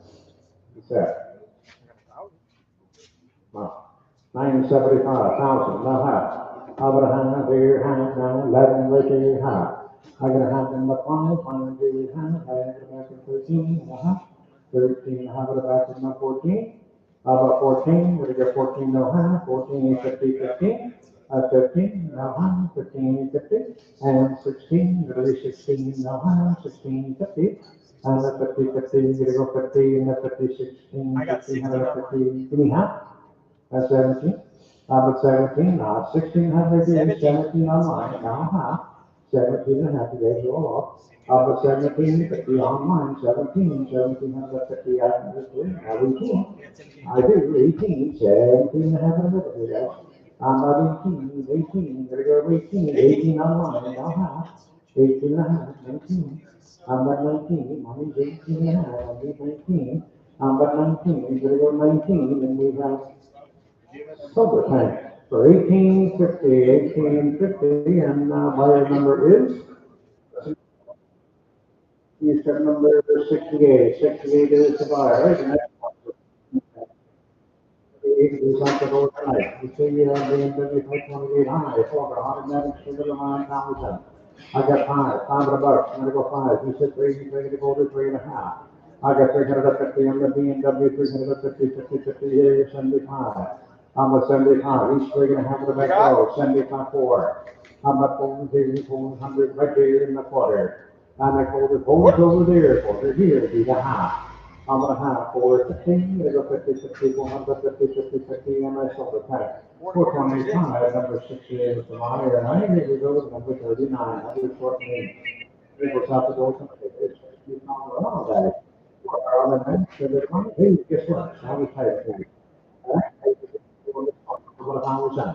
What's that? Wow. 975,000, now half. How about a hand here, hand down, 11, right here, half. I'm gonna have them up 5 here, half, I have back in 13 and a half. 13, how about back in 14? How about 14? We're gonna get 14 no half, 14, 50, 15. 15, no half, 15, 50. And 16, we're gonna be 16 no half, 16, 50. And the 50, 50, we're gonna go 50 and the 50, 16, 50, 50, give me half. That's 17. But 17, now 1600 is 17 online, now half. 17 and a half, you guys roll off. But 17, 50 online, 17, 1750, I do, now 18. I do, 18, 17 and a half in the middle, you guys. I'm not 18, gotta go 18, 18 online, now half. 18 and a half, 19. I'm at 19, money's 18 and a half, I need 19. I'm at 19, gotta go 19, and we have sober tank for 1850, and buyer number is, you said number 68, 68 is the buyer, right? And that's is on the road tonight. You see, the BMW 528 high, for automatic sugar line 1,000. I got 5 of the bucks, I'm gonna go 5. You said 3, you're gonna go to 3.5. I got 350 on the BMW, 350, 50, 50, here, 75. I'm a 75, each 3.5 of the back row, 75 4. I'm at 400 right here in the quarter. And I call the phones over there, quarter here, be the half. I'm gonna have 415, gonna go 50, 50, 450, 50, 50, and I sold the tank. 425, number 68 is the buyer, and I need to go with number 39, 114. People stop the door, it's not around that. On the bench, so they're coming, hey, guess what? Now we type for you. What time was that?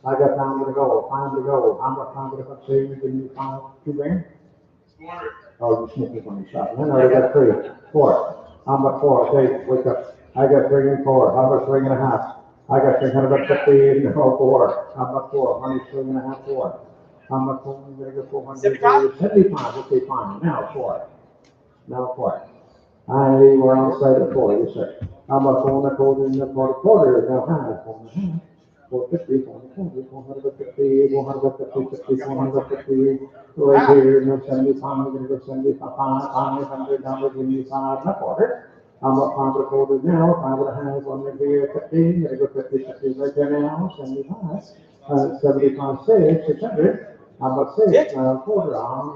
I got time to go, time to go. How much time to go? Say, give me 2 grand? Oh, you sneaking from the shop. Then I got 3, 4. I'm at 4. Okay, wake up. I got 3 and 4. How about 3.5? I got 350 and 4. How about 4? Money's 3.5, 4. I'm at 4. I'm gonna go 400. 75. Okay, fine. Now 4. Now 4. I were on site at 4. Yes, sir. I'm at 4 and a quarter and a quarter. Now high. 4.5. 450, 450, 450, 450, 450, right here, no 75, I'm gonna go 75, 500, down to 5 and a quarter. I'm up 5 and a quarter now, 5 and a half, I'm gonna be at 50, gonna go 50, 50 right there now, 75, 75, 600. I'm at 6, quarter, I'm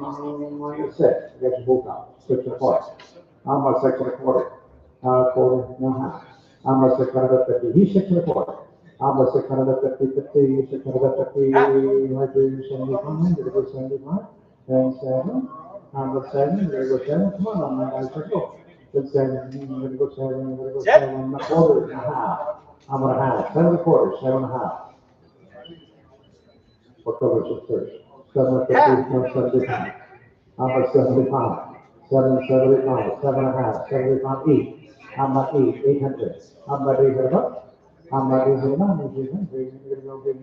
minus 6, I got your book out, 6 and a quarter. I'm at 6 and a quarter, quarter, no half. I'm at 650, he's 6 and a quarter. I'm a 650, 50, 650, right there, 75, gonna go 75, and 7. I'm at 7, gonna go 7, come on, my guys, let's go. Then 7, I'm gonna go 7, I'm gonna go 7 and a quarter and a half. I'm gonna have 7 and a quarter, 7 and a half. What color is it first? 750, no 75. I'm at 75, 775, 7 and a half, 75, 8. I'm at 8, 800. I'm at 800 bucks. I'm not using money, using, we're gonna go get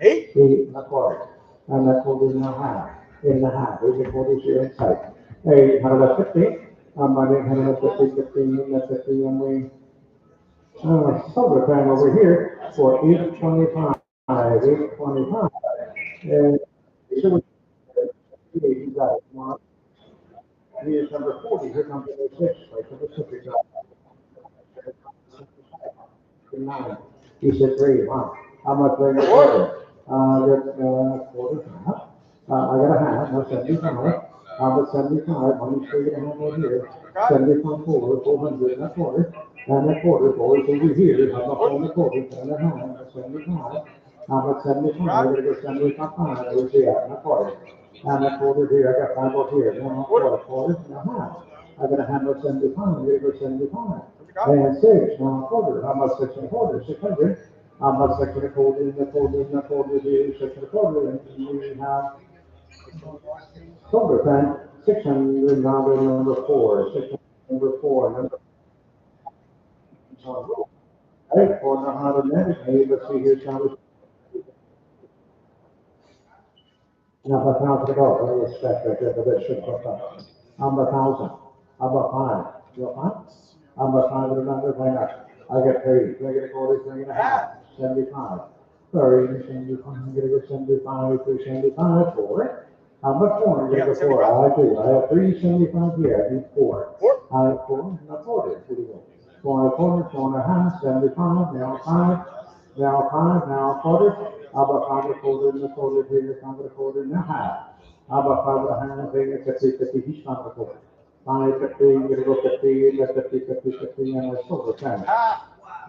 8 and a quarter. And that quarter is now half, 8 and a half, 8 and a quarter is here inside. 850, I'm not 850, 50, and we, solar time over here for 825, 825. And so you got it, Mark. Here's number 40, here comes number 6, like the Pacific. 9. He said 3. Wow. How much bring a quarter? I got quarter half. I got a half. No 75. I'm at 75. Money's 3.5 over here. 75 4, 400 and a quarter. And a quarter, 4 is over here. I'm up 4 and a quarter, 4 and a half. 75. I'm at 75. I gotta go 75. Where's the at? And a quarter. And a quarter here. I got 5 over here. One quarter, quarter and a half. I got a handle 75. I gotta go 75. And 6, now a quarter, how much 6 and a quarter, 600, How about six and a quarter, and a quarter, and a quarter here, six and a quarter, and we have silver pen, 600, number four, 600, number four, number eight, 400 minutes, hey, let's see, here's how we. Now, about 1,000 ago, what do you expect right there, but that should pop up. How about 1,000? How about five? You got five? How about five with another, why not? I get three, three and a quarter, three and a half, 75. 30, 75, I'm gonna go 75, 375, four. How about four? I'm gonna go four, I do, I have 375 here, I need four. I have four, and a quarter, here we go. Four and a quarter, four and a half, 75, now five, now a quarter. How about five and a quarter, and a quarter, here, five and a quarter, and a half. How about five and a half, here, 50, 50, each five and a quarter. 550, you're gonna go 50, that's 50, 50, 50, and that's silver, 10.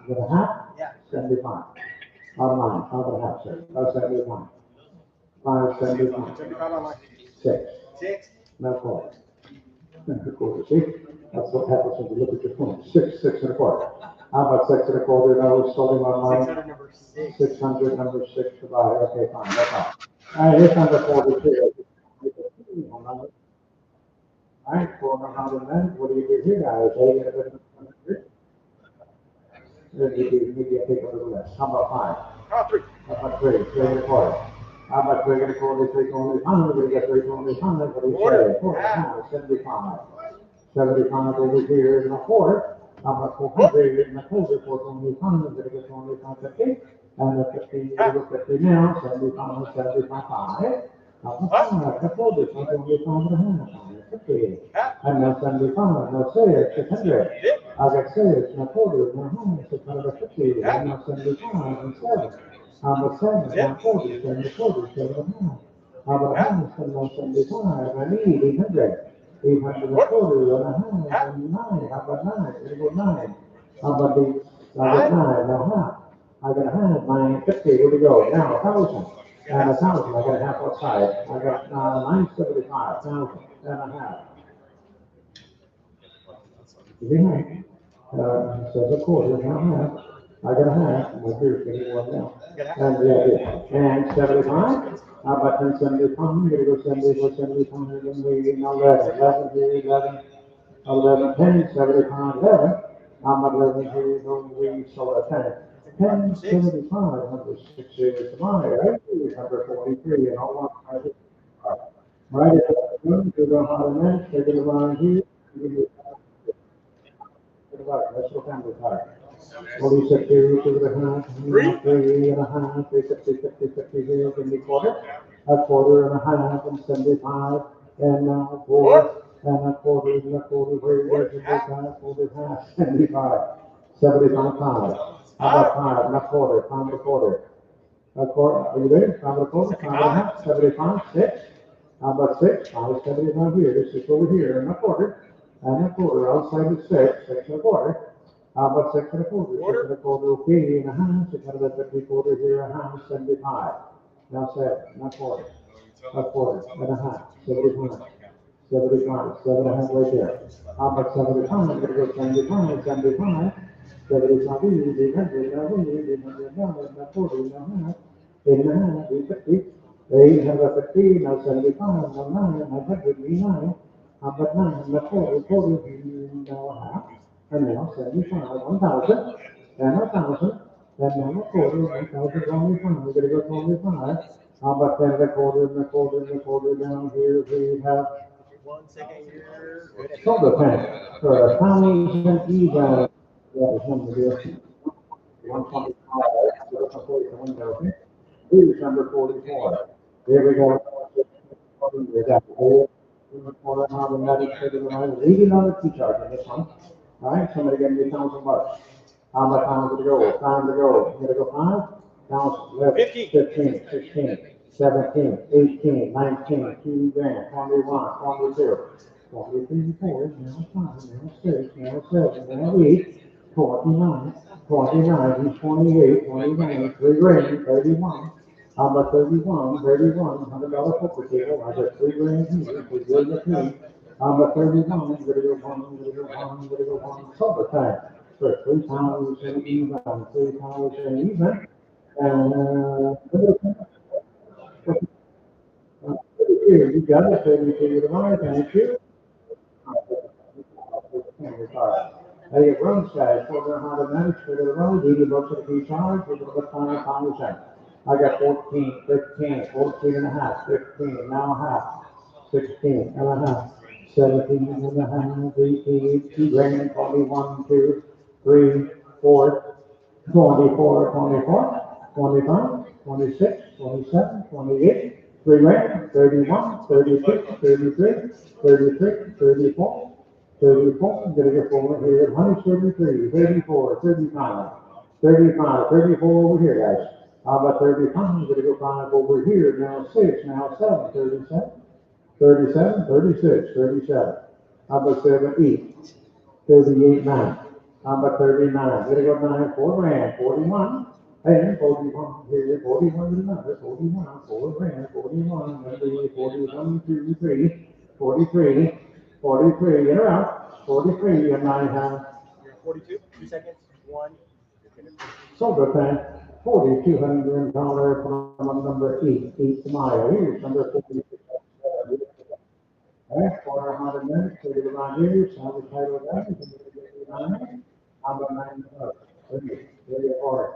You got a half? Yeah. 75. Out of line, five and a half, sir. 575. 575. 75 on my. Six. 6. That's all. And a quarter, see? That's what happens when you look at your phone. Six, six and a quarter. How about six and a quarter? No, sold him on mine. 600 number 6. 600, number six to buy. Okay, fine, that's all. All right, here's number 42. All right, 400 men. What do you do here, guys? Hey, then you do, maybe I take a little less. How about five? 3. How about three? Three and a quarter. How about three and a quarter? Three only 100. We're gonna get three only 100. What do you say? 75. 75 over here in a quarter. How about 400 in a quarter? Four only 100. We're gonna get only 550. And the 50, we're gonna go 50 now. 75, 75. How about five? The quarter. Four only 5 50. And now 75. Now say it. 600. I got six, now 40, now 100, 650, and now 75, and 7. How about 7, now 40, 7 40, 7 and a half. How about 100, 7, now 75, I need 800. 800 and a quarter, and a half, and 9. How about 9? Here we go 9. How about the, I got 9, now half. I got a half, 950, here we go. Now 1,000. And 1,000, I got a half outside. I got 975, 1,000, and a half. Yeah. Says a quarter, now half. I got a half, my beer's getting warm now. And yeah, and 75. How about 1075? I'm gonna go 74, 75, and we 11, 11 here, 11, 11, 10, 75, 11. How about 11 here, we sold a 10. 10, 75, number 6 is mine, right? Number 43, and all one. Right at the room, do the 100 minutes, take it around here. Let's go down to the tire. 42, 2 and a half, 3 and a half, 50, 50, 50 here, give me quarter. A quarter and a half, and 75, and now 4, and a quarter, and a quarter, where is it, half, 75, 75, 5. How about 5 and a quarter, 5 and a quarter? A quarter, are you there? 5 and a quarter, 5 and a half, 75, 6. How about 6? 5, 75 here, this is over here, and a quarter. And a quarter, outside is 6, 6 and a quarter. How about 6 and a quarter? 6 and a quarter, okay, and a half, 650 quarter here, a half, 75. Now 7, and a quarter, and a half, 75, 75, 7 and a half right there. How about 75? I'm gonna go 75, 75, 75, 800, now 800, now 40, now half, 8 and a half, 850, 850, now 75, now 9, 900, 9. How about 9, now 40, 40, now a half, and now 75, 1,000, and 1,000, and now a quarter, 1,000, 25, we're gonna go 25. How about 10 and a quarter, and a quarter, and a quarter, down here, we have 1 second here. soda pen for 1,000 even. That is number here. 125, here's number 44. Here we go. We got $80 key charge on this one. All right, somebody give me $1,000. How much time to go? Time to go. You gotta go 5,000, 11, 15, 16, 17, 18, 19, 2 grand, 21, 22, 23, 4, now 5, now 6, now 7, now 8, 29, 29, 28, 29, 3 grand, 31. How about 31, 31, $100 poker table, I got 3 grand here, 3 grand with me. How about 31, I'm gonna go 1, I'm gonna go 1, I'm gonna go 1, silver time. For 3,000 even, 3,000 even. Here, you got it, 32 to mine, thank you. Hey, road size, 400 minutes, to the road, 80 bucks a piece hours, we're gonna put pound cent. I got 14, 15, 14 and a half, 15, now a half, 16 and a half, 17 and a half, 18, 2 grand, 21, 2, 3, 4, 24, 24, 25, 26, 27, 28, 3 grand, 31, 32, 33, 33, 34, 34, I'm gonna get over here, 133, 34, 35, 35, 34 over here, guys. How about 35? I'm gonna go 5 over here, now 6, now 7, 37, 37, 36, 37. How about 7, 8, 38, 9. How about 39? Gonna go 9, 4 grand, 41. Hey, 41 here, 41 another, 41, 4 grand, 41, maybe 41, 2, 3, 43, 43, in or out, 43, and 9 have You're at 42, 2 seconds, 1. You're finished. silver pen, $4,200 from number 8, 8 mile, here's number 46. Alright, 400 minutes, so you're around here, so the title of that is I'm a man, very hard.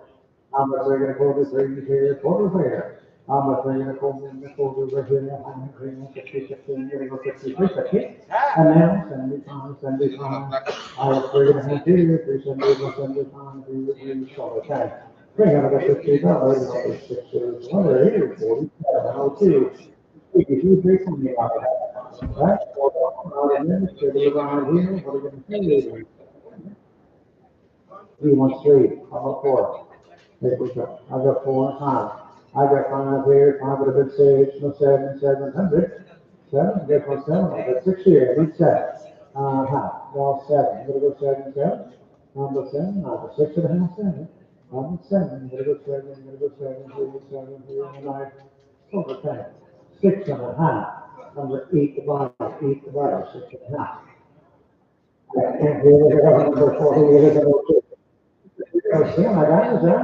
I'm a regular quarter, three here, quarter there. I'm a regular quarter, in the quarter, regular, I'm a regular 50, 15, gonna go 53, 50. And now 75, 75. I have regular hand here, 370, 75, 3, so okay. $350, another 6 is 180, 47, 02. If you drink from me, right? Well, and then it's around here, what are we gonna say? 313, how about 4? There we go. I got 4 and 5. I got 5 here, 5 would have been 6, no 7, 700. 7, get one 7, I got 6 here, I need 7. Half, well, 7, I'm gonna go 7, 7. Number 7, number 6 and a half, 7. Number 7, I'm gonna go 7, I'm gonna go 7, here, and 9. Over 10. 6 and a half. Number 8 divided, 6 and a half. And here we go, number 40, here we go. Okay, I got it, John.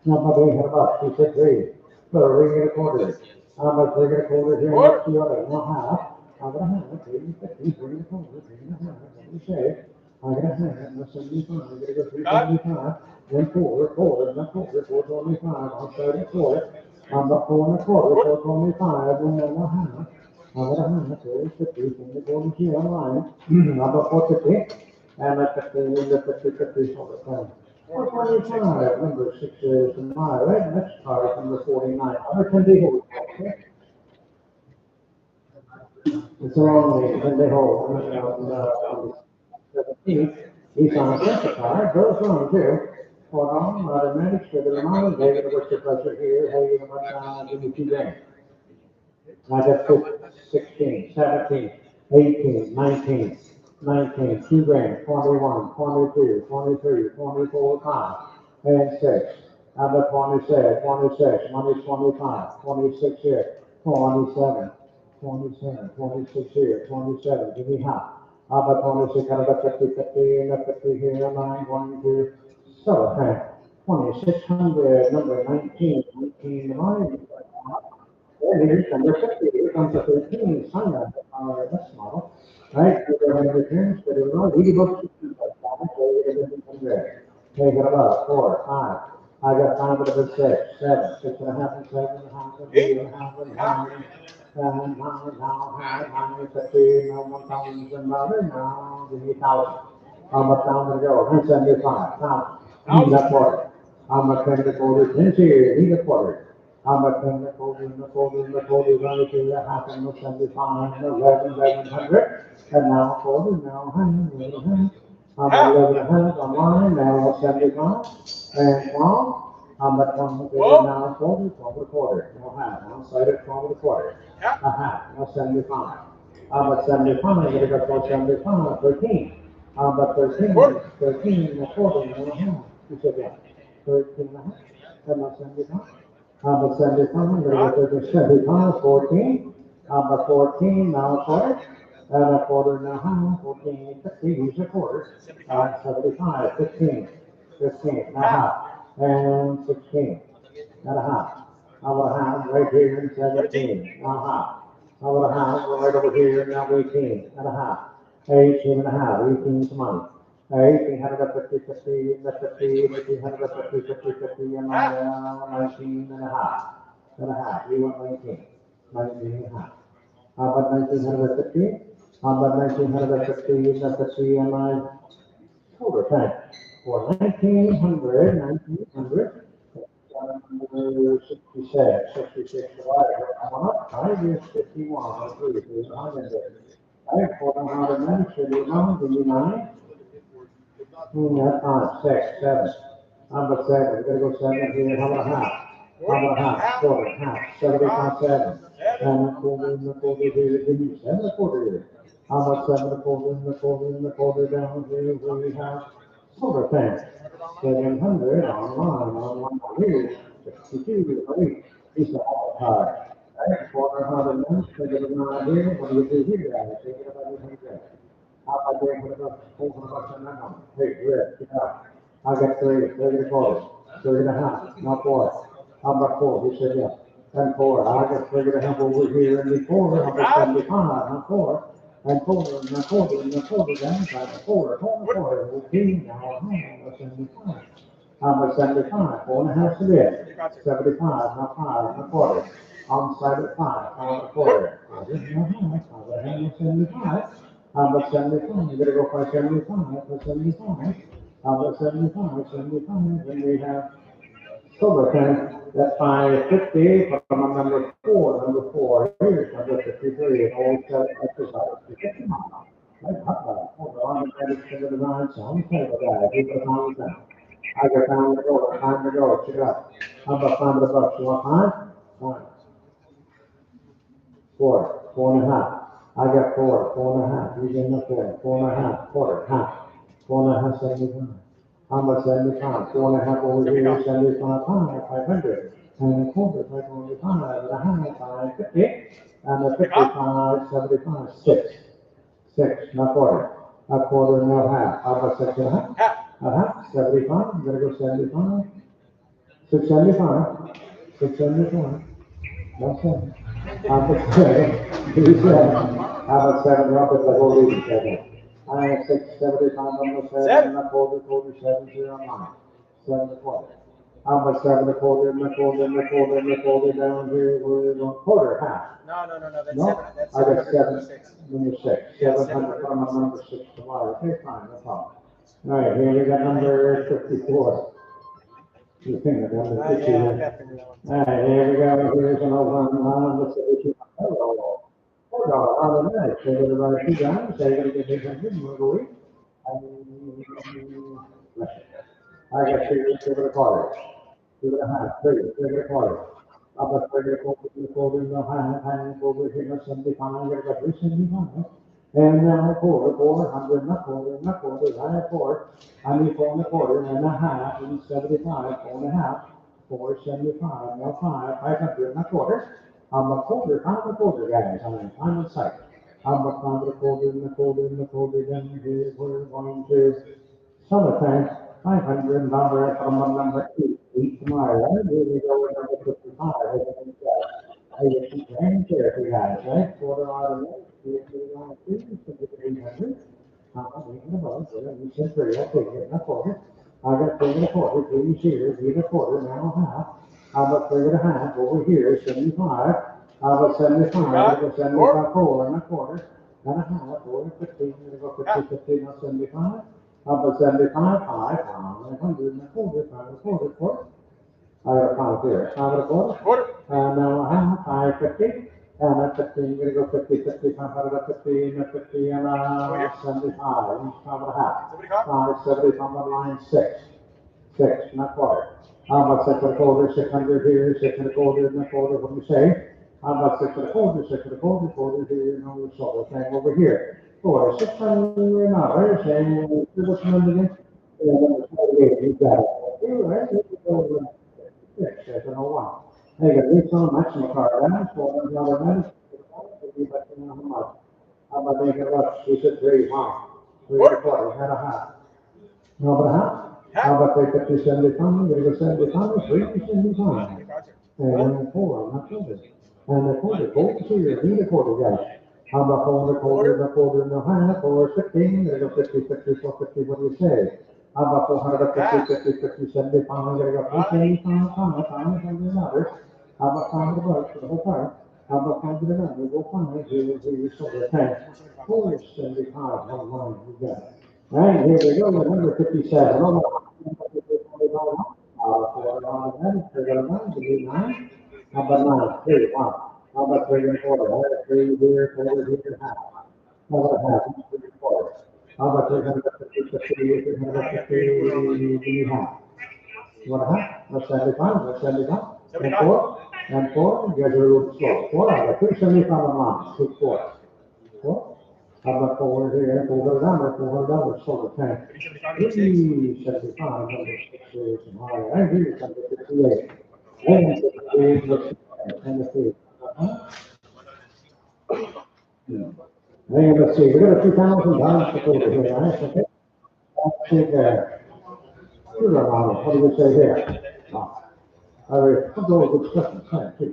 Somebody had about 263. So ring it a quarter. How much ring it a quarter here? What's the other? No half. I'm gonna have it. 350, ring it a quarter. Ring it a half. Let me say. I'm gonna have it. No 75. I'm gonna go 375. Then 4, 4, then 425. I'll start at 4. I'm about 4 and a quarter, 425. And then no half. I'm gonna have it. 350. From the quarter here online. I'm about 450. And that's the 50, all the time. 425, number 6 is my right, next car is number 49. Other can they hold? Okay? It's a long way, can they hold? On the 17th, he's on a second car, goes on too. Hold on, automatic, so the amount, David, what's your pleasure here? Hey, you want give me 2 grand. I got 16, 17, 18, 19, 19, 2 grand, 21, 22, 23, 24, 5, and 6. Number 26, 26, money 25, 26 here, 27, 27, 26 here, 27, give me half. Number 26, I got 50, 50, and the 50 here, 9, 1, 2, so, okay. 2600, number 19, 19, money. Yeah, here's number 50, here comes the 13, sign up, this model, right? We're going to return, but it was 80 bucks. Hey, got about 4, 5. I got 5 of the 6, 7, 6 and a half, and 7 and a half, and 8 and a half, and 9, 10, 9, 50, now 1,000, now give me 1,000. How much time to go? 175, now, need that quarter. How much time to go to 10 here, need a quarter. How much time to go in the quarter, right to the half and the 75, and 1100, and now quarter, now 100, I'm at 11 and a half online, now 75, and 12. I'm at 1 now 40, 12 and a quarter, now half, now side at 12 and a quarter, a half, now 75. I'm at 75, I'm gonna go for 75, 13. I'm at 13, 13 and a quarter, now a half. You said that, 13 and a half, and now 75. I'm at 75, I'm gonna go to 75, 14. I'm at 14, now a quarter. and a quarter now high, 14, 15, use a quarter, 75, 15, 15, now half, and 16, and a half. How about a half right here in 17, now half. How about a half right over here, now 18, and a half, 18 and a half, 18 to money. 1850, 50, 50, 1850, 50, 50, and 19 and a half, and a half. You want 19, 19 and a half. How about 1950? How about 1950, 50, and my total time? For 1900, 66, 66, coming up, 5 years, 51, 3, 100. I have 490, 39, 39. That's fine, 6, 7. How about 7? We're gonna go 7 here. How about a half? How about a half? Quarter, half, 75, 7. And a quarter here. Give me 7 a quarter here. How about 7 a quarter, and a quarter, and a quarter down here where we have solar panels? 700 on here. 62, 8. These are all high. Right, 400 take it around here. What do you do here, guys? Take it about 800. How about doing what about 400 bucks on that one? Hey, good, get out. I got 3, 3 and a quarter, 3 and a half, not 4. How about 4? He said, yeah. And 4. I got 3 and a half over here and the 4. How about 75, not 4. And 4, and a quarter, and a quarter down, by the 4, 14, now, 75. How about 75? 4 and a half to this. 75, not 5, not quarter. On side at 5, on a quarter. How about 75? How about 75? You gotta go for 75, for 75. How about 75, 75? Then we have solar panel. That's 550 from a number 4. Number 4 here's number 53. And all set exercise. 50 miles. That's hot dog. Hold on, I'm ready to the design. So I'm saying that. Keep it on the down. I got time to go. Time to go. Check it out. How about 500 bucks? You want 5? 5. 4, 4 and a half. I got 4, 4 and a half. You get enough 4, 4 and a half, quarter, half. 4 and a half, 75. How much 75? 4 and a half over here, 75, 500. And a quarter, 525, and a half, 550. And a 55, 75, 6. 6, not quarter. A quarter, no half. How about 6 and a half? A half, 75. You gotta go 75. 675. 675. That's it. How about 7? How about 7? Drop it like all these 7. I have 6, 75, number 7, and a quarter, 7, 0, 9. 7 a quarter. How about 7 a quarter, and a quarter, and a quarter, and a quarter down here, we're going quarter, half. No, that's No, 7. That's I got 7, 7, number 6. 700 from a number 6 to Y. Okay, fine, no problem. All right, here we got number 54. You think of number 50 yeah, here. All right, here we go. Here's an old one. Let's see. Hello. Hold on a minute. Say to the right 2 guys. Say you're going to get 800. You want to go eat? I got 3 to a quarter. 2 and a half. 3 to a quarter. How about 3 to a quarter, no high, over here, no 75. I got 375. And now 4, 400, not quarter, I have 4. I need 4 and a quarter, and a half, and 75, 4 and a half, 475, now 5, 500, and a quarter. I'm a quarter, guys. I'm on site. I'm a 5 and a quarter, and a quarter, and a quarter. Then here we're going to summertime, 500, number from number 8, 8 tomorrow. Right? Here we go with number 55. I get some grand character guys, right? Quarter out of it. You said 800. You said 3. I'll take it. A quarter. I got 3 and a quarter. 3 here. 3 and a quarter. Now a half. How about 3 and a half over here? 75. How about 75? I got 75, 4 and a quarter. And a half. 4 and 15. I got 50, 50, not 75. How about 75? 5, 100 and a quarter. 5 and a quarter. Quarter. I got a 5 here. 5 and a quarter. And now a half. 550. And at 50, you're gonna go 50, 50, 500, 50, and 50, and 75, 5 and a half. 5, 70, from the line, 6. 6, not quarter. How about 6 and a quarter, 600 here, 6 and a quarter, what do you say? How about 6 and a quarter, 6 and a quarter, quarter here, no, so same over here. Quarter, 600, now, right, same, what's the number again? You got it. All right, let's go, 6, 701. Hey, got this on maximum card, that's $400. How about making it up? We said 3, wow. 3 and a quarter, had a half. How about a half? How about they put 275, they go 75, 375. And 4, not 20. And a quarter, 4 to 2, need a quarter, guys. How about 4 and a quarter, a quarter and a half, or 15, they go 50, 50, 450, what do you say? How about 450, 50, 50, 75, they go 375, 5, 500 dollars. How about 500 bucks for the whole time? How about 500 dollars, we go 5, here, so the tank. 475, one line, we got it. All right, here we go, number 57. Oh, how about 9? 3, 1. How about 3 and a quarter? How about 3 here, quarter here, half? How about a half? 3 and a quarter. How about 350, 350, half? What a half? That's 75, that's 75. And 4, and 4, you guys are a little slow. 4, I got 375 on mine, 6, 4. 4. How about 4 here, $400, so the tank. 375, number 6, all right, I agree with number 58. And 58, and the 3. Hey, let's see, we got a few $2,000 to put over here, right? Okay. Let's see there. What do we say here? All right, I'll go with good stuff inside too.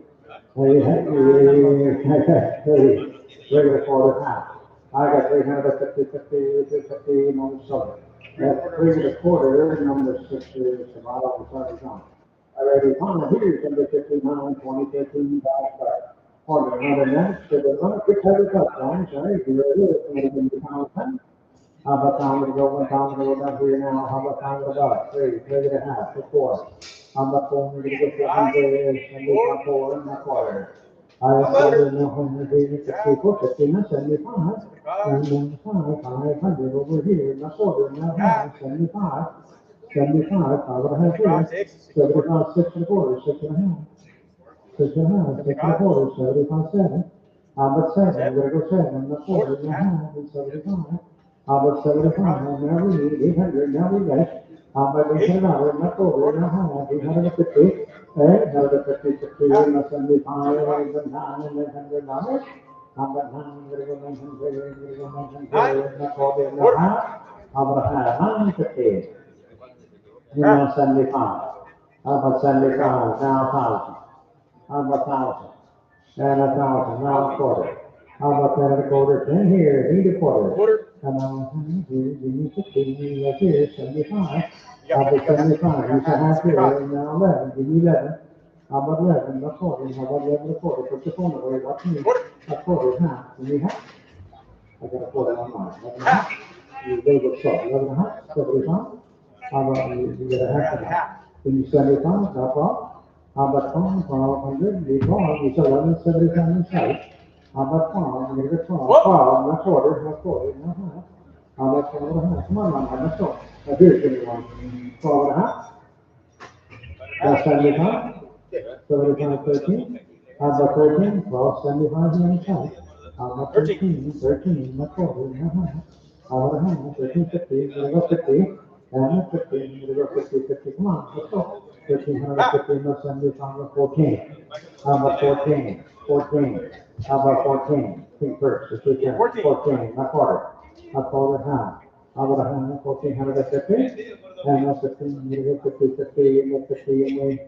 Regular quarter half. I got 350, 50, 50, no, so. That's 3 and a quarter, number 6 is about on the side. All right, the final here is number 59, 2013, for another match, so they're going to pick every touchdown, sorry, if you're here, it's going to be the final 10. How about time to go, 1 time to go down here now, how about time to go, 3, 3 and a half, 4. How about 4, we're going to get to 100, and we got 4 and a quarter. I have 4 and 100, 54, 59, 75, and then 500 over here, and a quarter, and a half, 75, 75, 5 and a half here, 75, 6 and a quarter, 6 and a half. 6 and a half, 6 and a quarter, 75, 7. How about 7? We're going to go 7 and a quarter and a half, and 75. How about 75? Now we need 800. Now we got. How about 800 and a quarter and a half, 850. And 150, 50, and 75, and 9, and $100. How about 9? We're going to go 900, we're going to go 900, and a quarter and a half. How about a half? 950. You know, 75. How about 75? Now 1,000. How about 1,000? And 1,000, now a quarter. How about 10 and a quarter? 10 here, need a quarter. And now, here, give me 15, right here, 75. How about 75? Use a half here, and now 11, give me 11. How about 11, a quarter? How about 11 a quarter? Put your phone away, watch me. A quarter, half, give me half. I got a quarter on mine, 11 and a half. You go with short, 11 and a half, 75. How about you get a half and a half? Can you 75, no problem. How about 1200? We 12, it's 1175 inside. How about 12? We're going to get 12. 12, and a quarter, and a quarter, and a half. How about 12 and a half? Come on, let's go. Now here's the one. 12 and a half. That's 75. 75, 13. How about 13? 12, 75 here inside. How about 13? 13, and a quarter, and a half. How about a half? 13, 50. We're going to go 50. And 50, we're going to go 50, 50. Come on, let's go. 1,350, 75, 14. How about 14? 14. How about 14? Think first, if we can. 14, not quarter. A quarter, half. How about a half? 1,450. And that's 15, you get 50, 50, and 50, and we.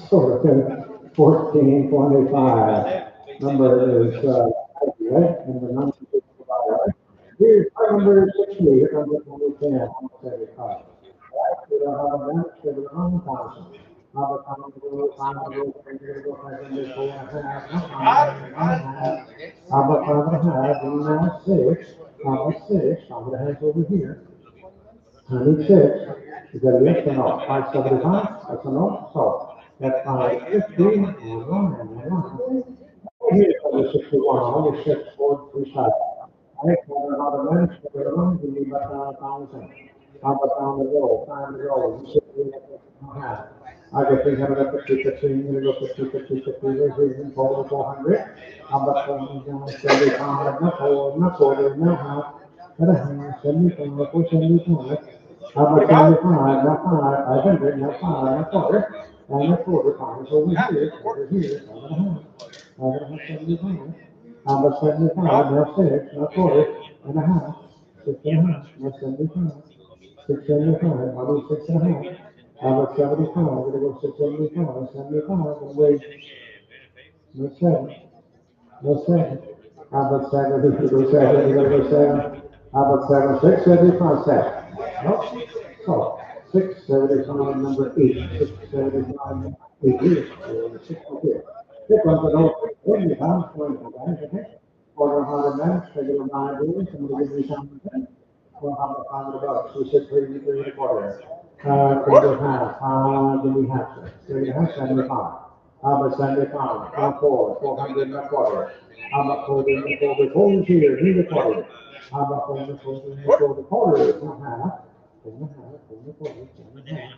Sort of 14, 25. Number is, right? Number 965. Here's number 60. Here comes the 10, 175. We don't have a bench, we don't have a thousand. How about 500, 500, 4.5, how about 5.5, and now 6, how about 6, I'm gonna have over here. I need 6, is that a yes or no? 575, that's a no, so that's 550, and 1. Here's number 61, only 6, 4, 3 sides. I think we're gonna have a bench, we're gonna need about 1,000. How about down the road, time to go, you should I got 350, 50, I'm gonna go 50, 50, 50, there's even 400. How about 75, not 4, not quarter, not half, but a half, 75, 475. How about 75, not 5, 500, not 5, not quarter, and a quarter, 5 over here, 5 and a half, 75. How about 75? Now 6, now 40 and a half. 6 and a half. Now 75. 675. How about 6 and a half? How about 75? We're gonna go 675. 75. And wait. No 7. No 7. How about 7? We're gonna go 7. We're gonna go 7. How about 7? 675. 7. Nope. So 675 number 8. 675 number 8 here. 62. Pick up the note. When you have 20 guys, okay? Order 100 minutes, regular 9 days, somebody give me something. Well, how about $100? We said 3 and a quarter. Give me half. Give me half. 3 and a half, 75. How about 75? 400 and a quarter. How about 40 and a quarter? 40 here, need a quarter. How about 40 and a quarter? Half. 4 and a half, 4 and a quarter, 4 and a half.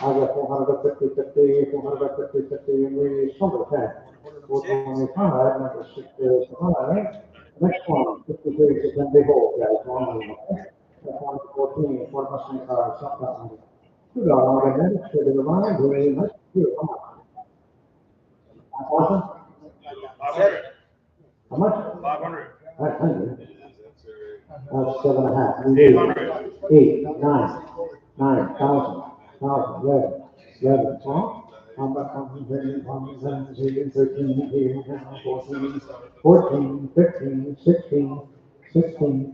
I got 450, 50, 450, 50, and we sold it. 425, number 65. Next one, 53, is then behold, guys, one, okay? That's one 14, 4 Mustang cars, something. $2 a minute, to the line, very much, how much? How much? 500. 500. That's 7.5. 8, 9, 9,000, 11, 12. How about 13, 14, 15, 16, 17,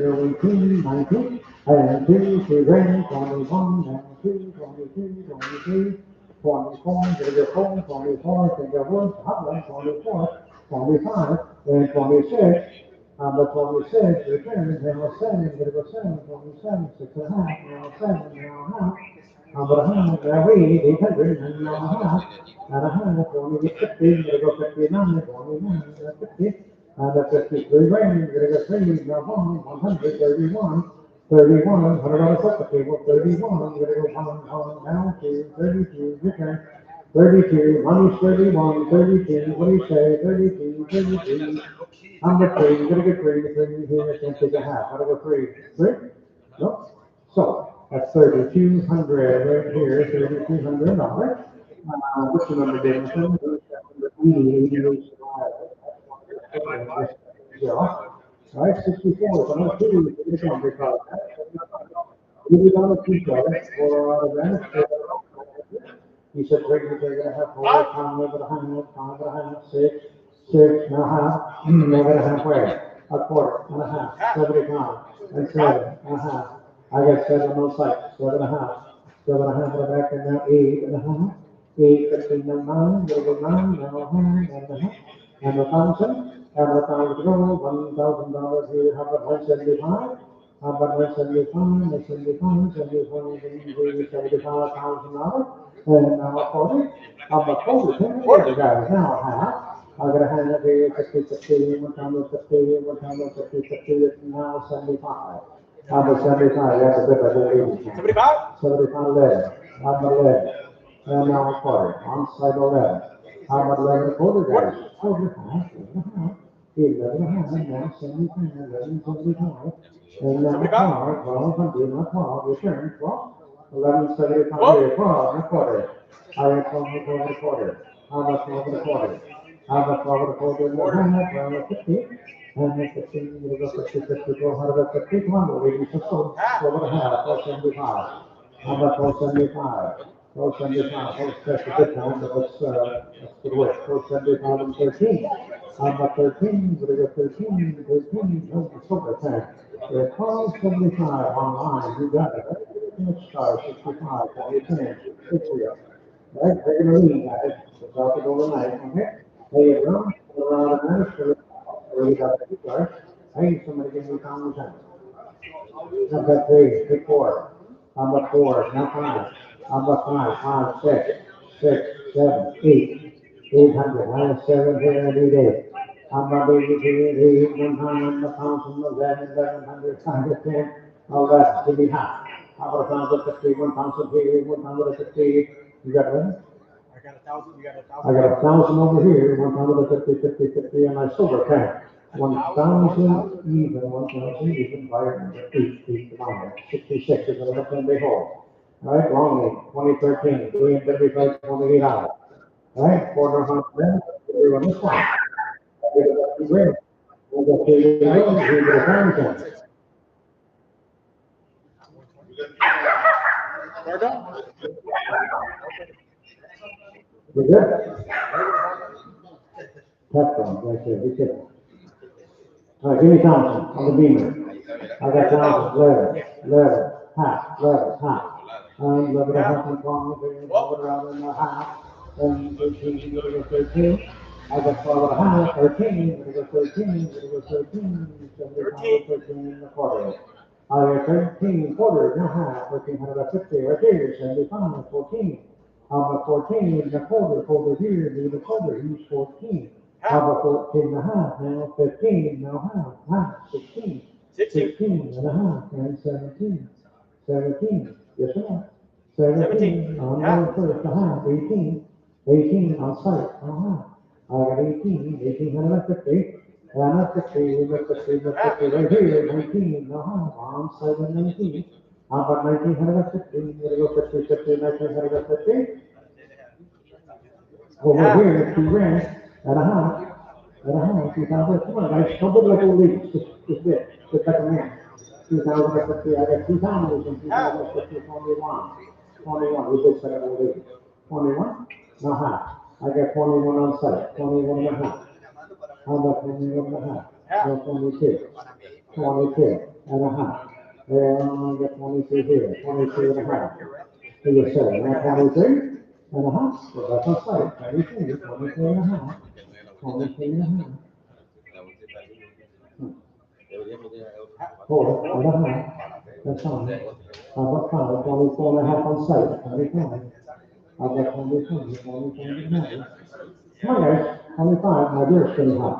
18, 19, and 2, 3, 21, and 2, 22, 23, 24, 24, 24, 24, 25, and 26. Number 26, return, now 7, gonna go 7, 27, 6 and a half, now 7, now a half. Number a half, now 800, and now a half, and a half, 50, gonna go 59, 49, 50, and the 53 grand, gonna go 3, now 131, 31, $100 table, 31, gonna go 1, now 2, 32, return. 32, money's 31, 32, what do you say, 32, 32. Number 3, you're gonna get 3 here, can't take a half, gotta go 3, 3? Nope. So, that's 3,200 right here, $3,200. What's the number, Davidson? 88, zero. All right, 64, so number 2, it's on because. You did on the 2 dollars, 4 out of that. He said, you're gonna have 4, pound over the hand, 6, 6 and a half, never a half where? A quarter and a half, 75, and 7 and a half. I got 7 on site, 7 and a half, 7 and a half on the back, and now 8 and a half, 8, 15, and 9, go 9, now a half, and a half, and 1,000, and 1,000 to go, $1,000 here, how about 175? How about 175, 75,000 and now 40, how about 40 guys, now a half. I'm gonna hand it here, 50, 50, 150, 150, 50, it's now 75. How about 75, that's a bit of a 75? 75 11, how about 11? And now a quarter, on side 11. How about 11 and a quarter, guys? 11 and a half, 11 and a half, now 75, 11, 75. And now a quarter, 1200, now 12, return, 12. 1175 here, 12 and a quarter. I have 12 and a quarter. How about 12 and a quarter? How about 12 and a quarter and a half, 12 and 50? And then 15, we'll go 50, 50, 150, come on, we'll leave you 12 and a half, 1275. How about 1275? 1275, that's a good time, but let's good work. 1275 and 13. How about 13? We're gonna go 13, 13, oh, it's over time. 1275 online, you got it. Let's start 65, 10, 60. Right, regular lead, guys. It's out the overnight, okay? There you go. Around a minute, we got the card. Hey, somebody give me common sense. How about 3, pick 4. How about 4, now 5. How about 5, 6, 6, 7, 8. 800, 7 here, and 8. How about 8, 100, 1,000, 1100, 510, all that, give me half. How about 1,050, 1,000 here, 150, you got it? I got 1,000, you got 1,000. I got 1,000 over here, 150, 50, 50, and my silver pen. 1,000 even, 1,000 even, by 8, 66 is another 10 day hold. All right, long lead, 2013, 335, 28 hours. All right, quarter of a minute, You on this one. I get about 2 grand. I got 2 grand, here's the fountain. We're done. We're good? Tap on, right there, be careful. All right, give me Thompson on the beamer. I got Thompson, leather, half, half. Leather, half and palm, around in the half. And 13, we're gonna go 13. I got 12 and a half, 13, we're gonna go 13, we're gonna go 13, 13 and a quarter. I got 13, quarter, and a half, 1350, right here, 75, 14. How about 14 and a quarter here, need a quarter, use 14. How about 14 and a half, now 15, now half, 16, 16 and a half, and 17, 17, yes or no? 17, on the first, a half, 18, 18 on site, I got 18, 1850, and a 50, the 50, the 50, right here, 19, on site, 19. How about 1950, we're gonna go 50, 50, 1950. Over here, it's 2 grand, and a half, 2,000, come on, guys, somebody like a lead, just bit, just like a man. 2,050, I got 2,000, and 2,050, 21, 21, we did set up a lead. 21, now half, I got 21 on site, 21 and a half. How about 21 and a half? No, 22, 22 and a half. And I got 22 here, 22 and a half. So you say, now 23 and a half, so that's on site, 23, 23 and a half, 23 and a half. 4 and a half, that's fine. How about 5, 24 and a half on site, 25. How about 25, 25 and a half. Come on guys, 25, my dear string hot.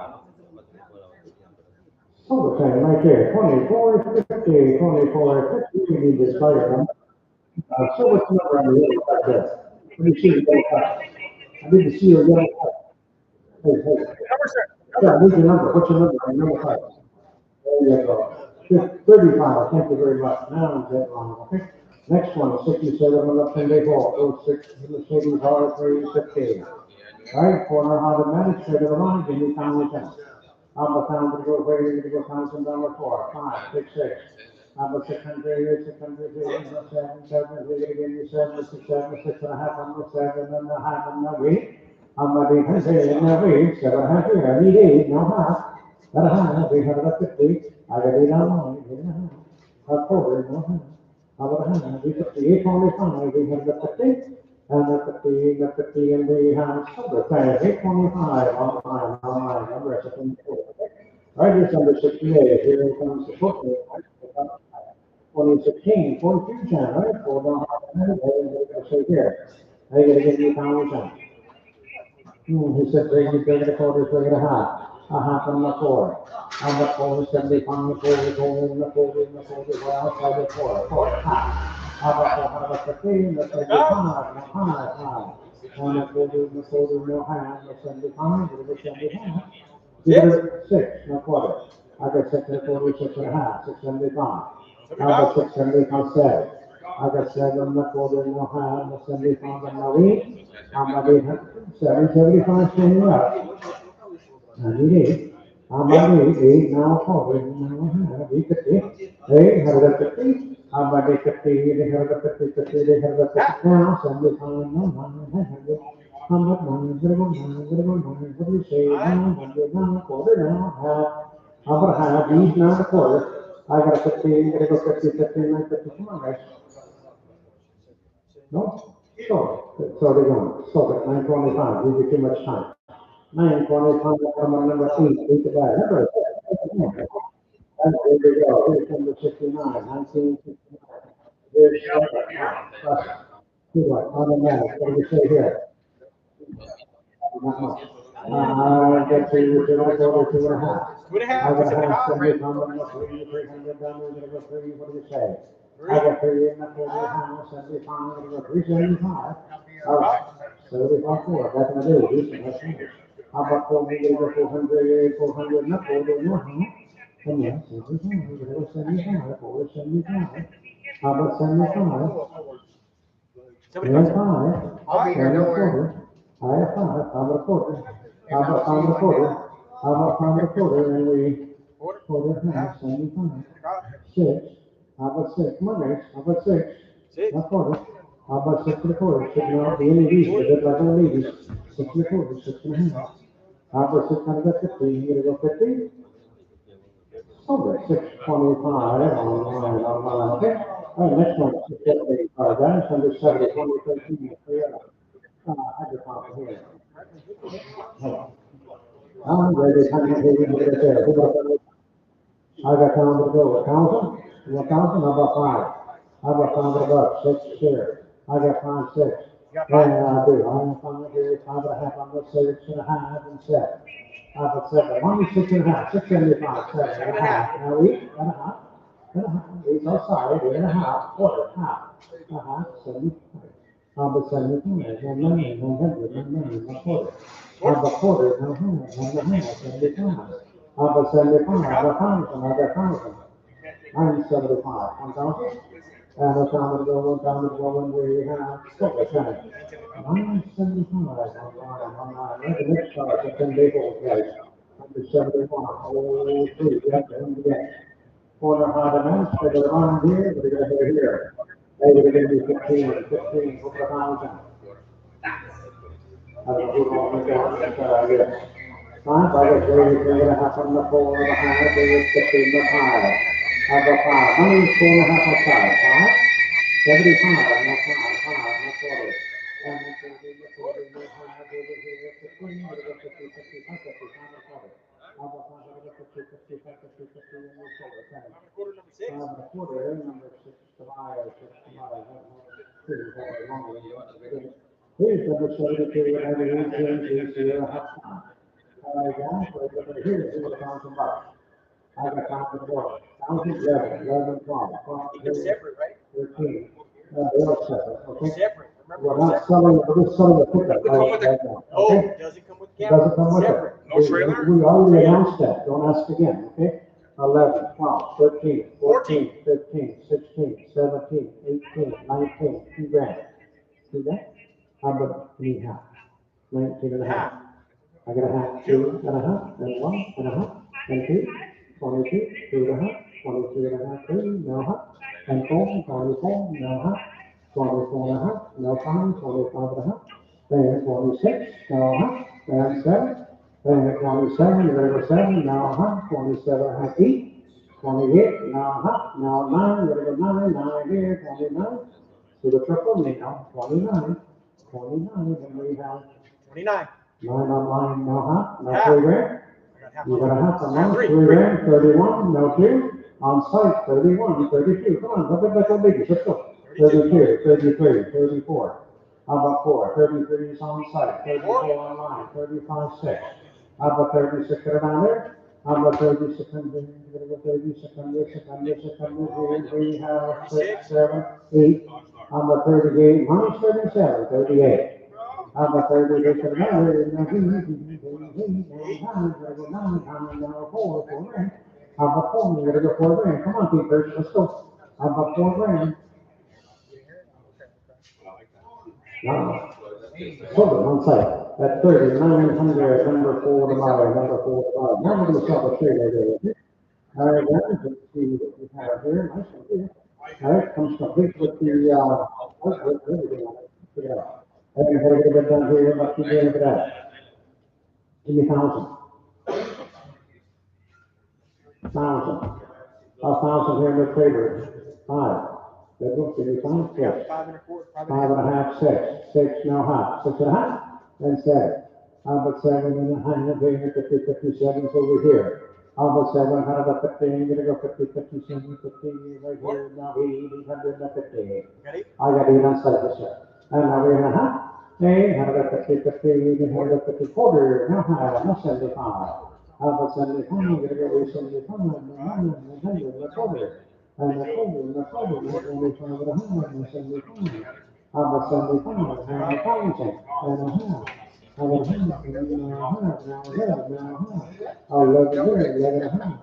Overtime right there, 24, 50, 24, 50, we need this fire. So what's the number on the yellow card there? Let me see the yellow card. I need to see your yellow card. Hey, hey. Yeah, I need your number. What's your number on your yellow card? There you go. 35, thank you very much. Now I'm dead wrong, okay? Next one, 67 on the 10-day ball, 06, Mercedes R350. All right, corner automatic, straight to the line, give me time with that. I'm a pound to go where you're gonna go pound some number 4, 5, 6, 6. I'm a 600, 600, 7, 7, we're gonna give you 7, 6, 7, 6 and a half, I'm a 7 and a half and a week. I'm a 800 and a week, 7 and a half here, I need 8, no half. Got a half, 850, I got 8 on 8 and a half. A quarter, no half. How about a half, 850, 825, 850. And the 50, the 50, and we have summertime, 825, online, I'm recipe. Right, here's number 68, here comes the short 2016, 42 channel, right? 4 down, they're gonna say here. They're gonna give you $1,000. He said, bring it a quarter, bring it a half on the 4. On the 4, 75, 40, going in the 40, in the 40, well, outside the 4, half. How about the 15, the 75, the 5. And the 40, the 40, no half, the 75, the 75. Give it 6, no quarter. I got 6 and a quarter, 6 and a half, 675. I got 675, 7. I got 7 and a quarter, no half, no 75, and no 8. I'm at 775 standing up. I need 8. I'm at 8, now quarter, now half, 850. 850. I'm at 850, they have a 50, 50, they have a 50 now, 75, no, 900. I'm at 900, what do you say, 900, now, quarter, now, half. How about half, these now a quarter. I got a 50, gotta go 50, 50, 950, come on guys. No? So they're going, so at 925, give you too much time. 925, I'm on number 8, 8 to buy, remember? And there we go, here's number 69, 1969. Here's automatic, what do we say here? Not much. I get to 2 and a half. 2 and a half. I got a half, 70, I'm gonna go 300 down, we're gonna go 3, what do you say? I got 3 and a quarter, half, 75, I'm gonna go 375. All right, 75, 4, that's what I do, decent, that's nice. How about 400, 400, 400, not 400, no, come on, 75, we're gonna go 75, 475. How about 75? 75, I'll be here, don't worry. I have 5, I'm a quarter. How about five and a quarter? How about five and a quarter, and we quarter, half, 75. Six. How about six? Come on, guys. How about six? Not quarter. How about six and a quarter? Should not be any of these, but it's like all these. Six and a quarter, 6.5. How about 650? You gonna go 50? Over 625 on mine, okay? All right, next one, 685, guys, under 70, 2013, hydroponic here. I'm ready, time to get it there. I got time to go, 1,000? 1,000, how about five? How about $500, six share? I got five, six. And I do, I'm here, 5.5, I'm gonna say 6.5 and 7. How about 7? Only 6.5, 675, 7.5. Now each, and a half, each outside, 8.5, quarter, half, 75. How about 75? 1 million, 100, 1 million, 1 quarter. How about quarter, 1.5, 75. How about 75? How about 1,000? I got 1,000. I'm 75, 1,000. And a time to go, when we have silver center. I'm 75, let the next start, the 10 people, guys. Under 71, oh, three, yep, and yes. Quarter high demand, so they're on here, we're gonna go here. Hey, we're gonna do 15, over 1,000. I don't know who wants to go, yes. Fine, by the way, we're gonna have on the 4, the high, the 15, the high. Have a 5, money, 4.5 outside, 5, 75, no 5, no 40. And then 40, no high, over here, 15, we're gonna go 50, 55, 55, how about 50, 55, 50, 50, and we show it, okay. And a quarter, number 6 to buy, 6 to buy, here's number 72, and everything changes, half time. All right, guys, here's $1,000. I got time to go. 11, 12, It's separate, right? 13. They're all separate, okay? Separate. We're not selling, we're just selling the pickup right now, Oh, okay? it doesn't come with It camera. doesn't come with it. Separate. No trailer? We already announced that, don't ask again, okay? 11, 12, 13, 14, 15, 16, 17, 18, 19, 2 grand. See that? How about me half? 19 and a half. I got a half, 2 and a half, and 1 and a half, and 2, 22, 2 and a half, 22 and a half, 2, no half, and 4, 24, no half, 24 and a half, no 5, 25 and a half, then 26, no half, then 7, then 27, you're gonna go 7, no half, 27 and a half, 8, 28, no half, no 9, you're gonna go 9, 9 here, 29, to the triple now, 29, then we have 29. 9 on line, no half, no Half. 3 grand. You got a half on line, 3 grand, 31, no 2. On site, 31, 32. Come on, look at that old lady, let's go. 32, 33, 34. How about 4? 33 is on site, 34 on line, 35, 6. How about 36 around there? How about 36 hundred? You're gonna go 36 hundred, 600, 600, here we have 6, 7, 8. How about 38? Minus 37, 38. How about 38 to the number? How about 4? You're gonna go 4 grand. Come on, Peter, let's go. How about 4 grand? No. Silver, on site. At 30, 900, number 4 to buy, number 4 to buy. Now we're gonna sell the trade right there. All right, guys, let's see what we have here. Nice one here. All right, comes complete with the, everything on it. Check it out. And we're gonna get done here, let's keep doing that. Give me 1,000. 1,000. 1,000 here in the trader. 5. Good one, give me 5, 6. 5 and a quarter. 5 and a half, 6. 6, no half. 6 and a half, and 7. How about 7 and a half, 50, 57 is over here. How about 7, how about 15, you're gonna go 50, 57, 15, right here, now 800, 50. Ready? I got 8 on site, yes, sir. And now we're gonna have, hey, how about 50, 50, how about 50 quarter, no high, no 75. How about 75, you're gonna go 75, no 100, no quarter. And the quarter, no quarter, no 25 and a half, no 75. How about 75, and 1,000, and a half. How about 100, and a half, now 11, now a half. 11 here, 11 and a half.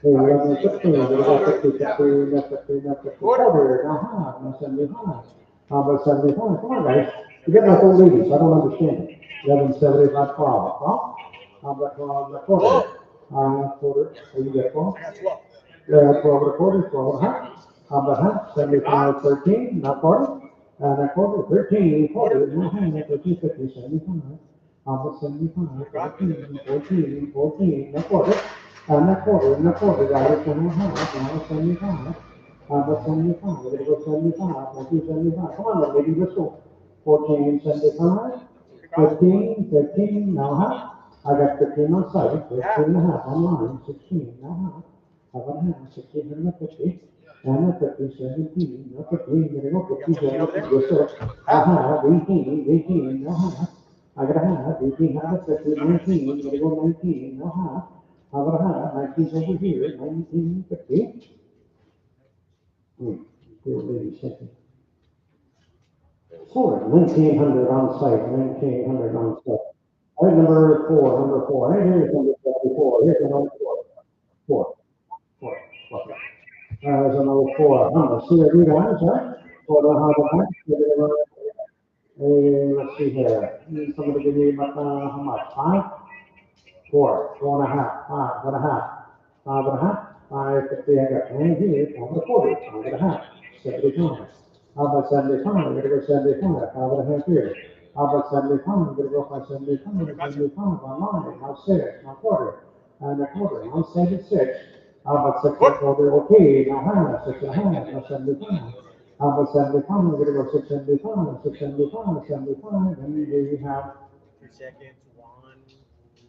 11, 15, we're gonna go 50, 50, no 50, no 50, quarter, no half, no 75. How about 75? Come on, guys. You get like old ladies. I don't understand it. 11, 75, 12. Well, How about 12 and a quarter? Quarter, you get 12? I got 12. 12 and a quarter, 12 and a half. How about half? 75, 13, not quarter? And a quarter, 13, quarter, no hand, 13, 50, 75. How about 75, 14, 14, 14, a quarter? And a quarter, got it, and a half, now 75. How about 75? We're gonna go 75, 14, 75. Come on, lady, let's go. 14, 75. 15, 15, now half. I got 15 on site, 15 and a half on line, 16, now half. How about half, 16 and a 50, and a 50, 17, now 15, gonna go 50, 56, half, 18, 18, now half. I got a half, 18, half, 50, 19, gonna go 19, now half. How about a half, 19 over here, 19, 50. Still lady second. 1900 on site, 1900 on site. All right, number four. Right here's number 4. Here's another 4. 4. There's another 4. I'm gonna see what you guys, right? For the how let's see here. Somebody give me about, how much? 5? 4. 4.5. 5.5. 5.5. 5.50. I got 20 here. 5.25. 5.5. 75. How about 75? I'm gonna go 75. 5.5 here. How about 75? I'm gonna go for 75. 75 on line. Now 6. Now quarter. And a quarter. Now 76. How about 6 and a quarter? Okay. Now half. 6.5. Now 75. How about 75? I'm gonna go 675. 675. 75. And we have 2 seconds. 1.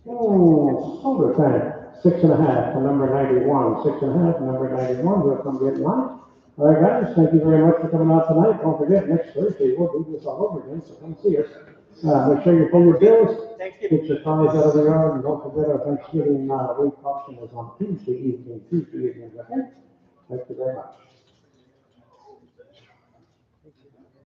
oh, overtime. 6.5 for number 91. 6.5 for number 91. We'll come get one. All right, guys, thank you very much for coming out tonight. Don't forget, next Thursday, we'll do this all over again, so come see us. Make sure you pay your bills, get your cars out of the yard, and don't forget our Thanksgiving week auction is on Tuesday evening, okay? Thank you very much.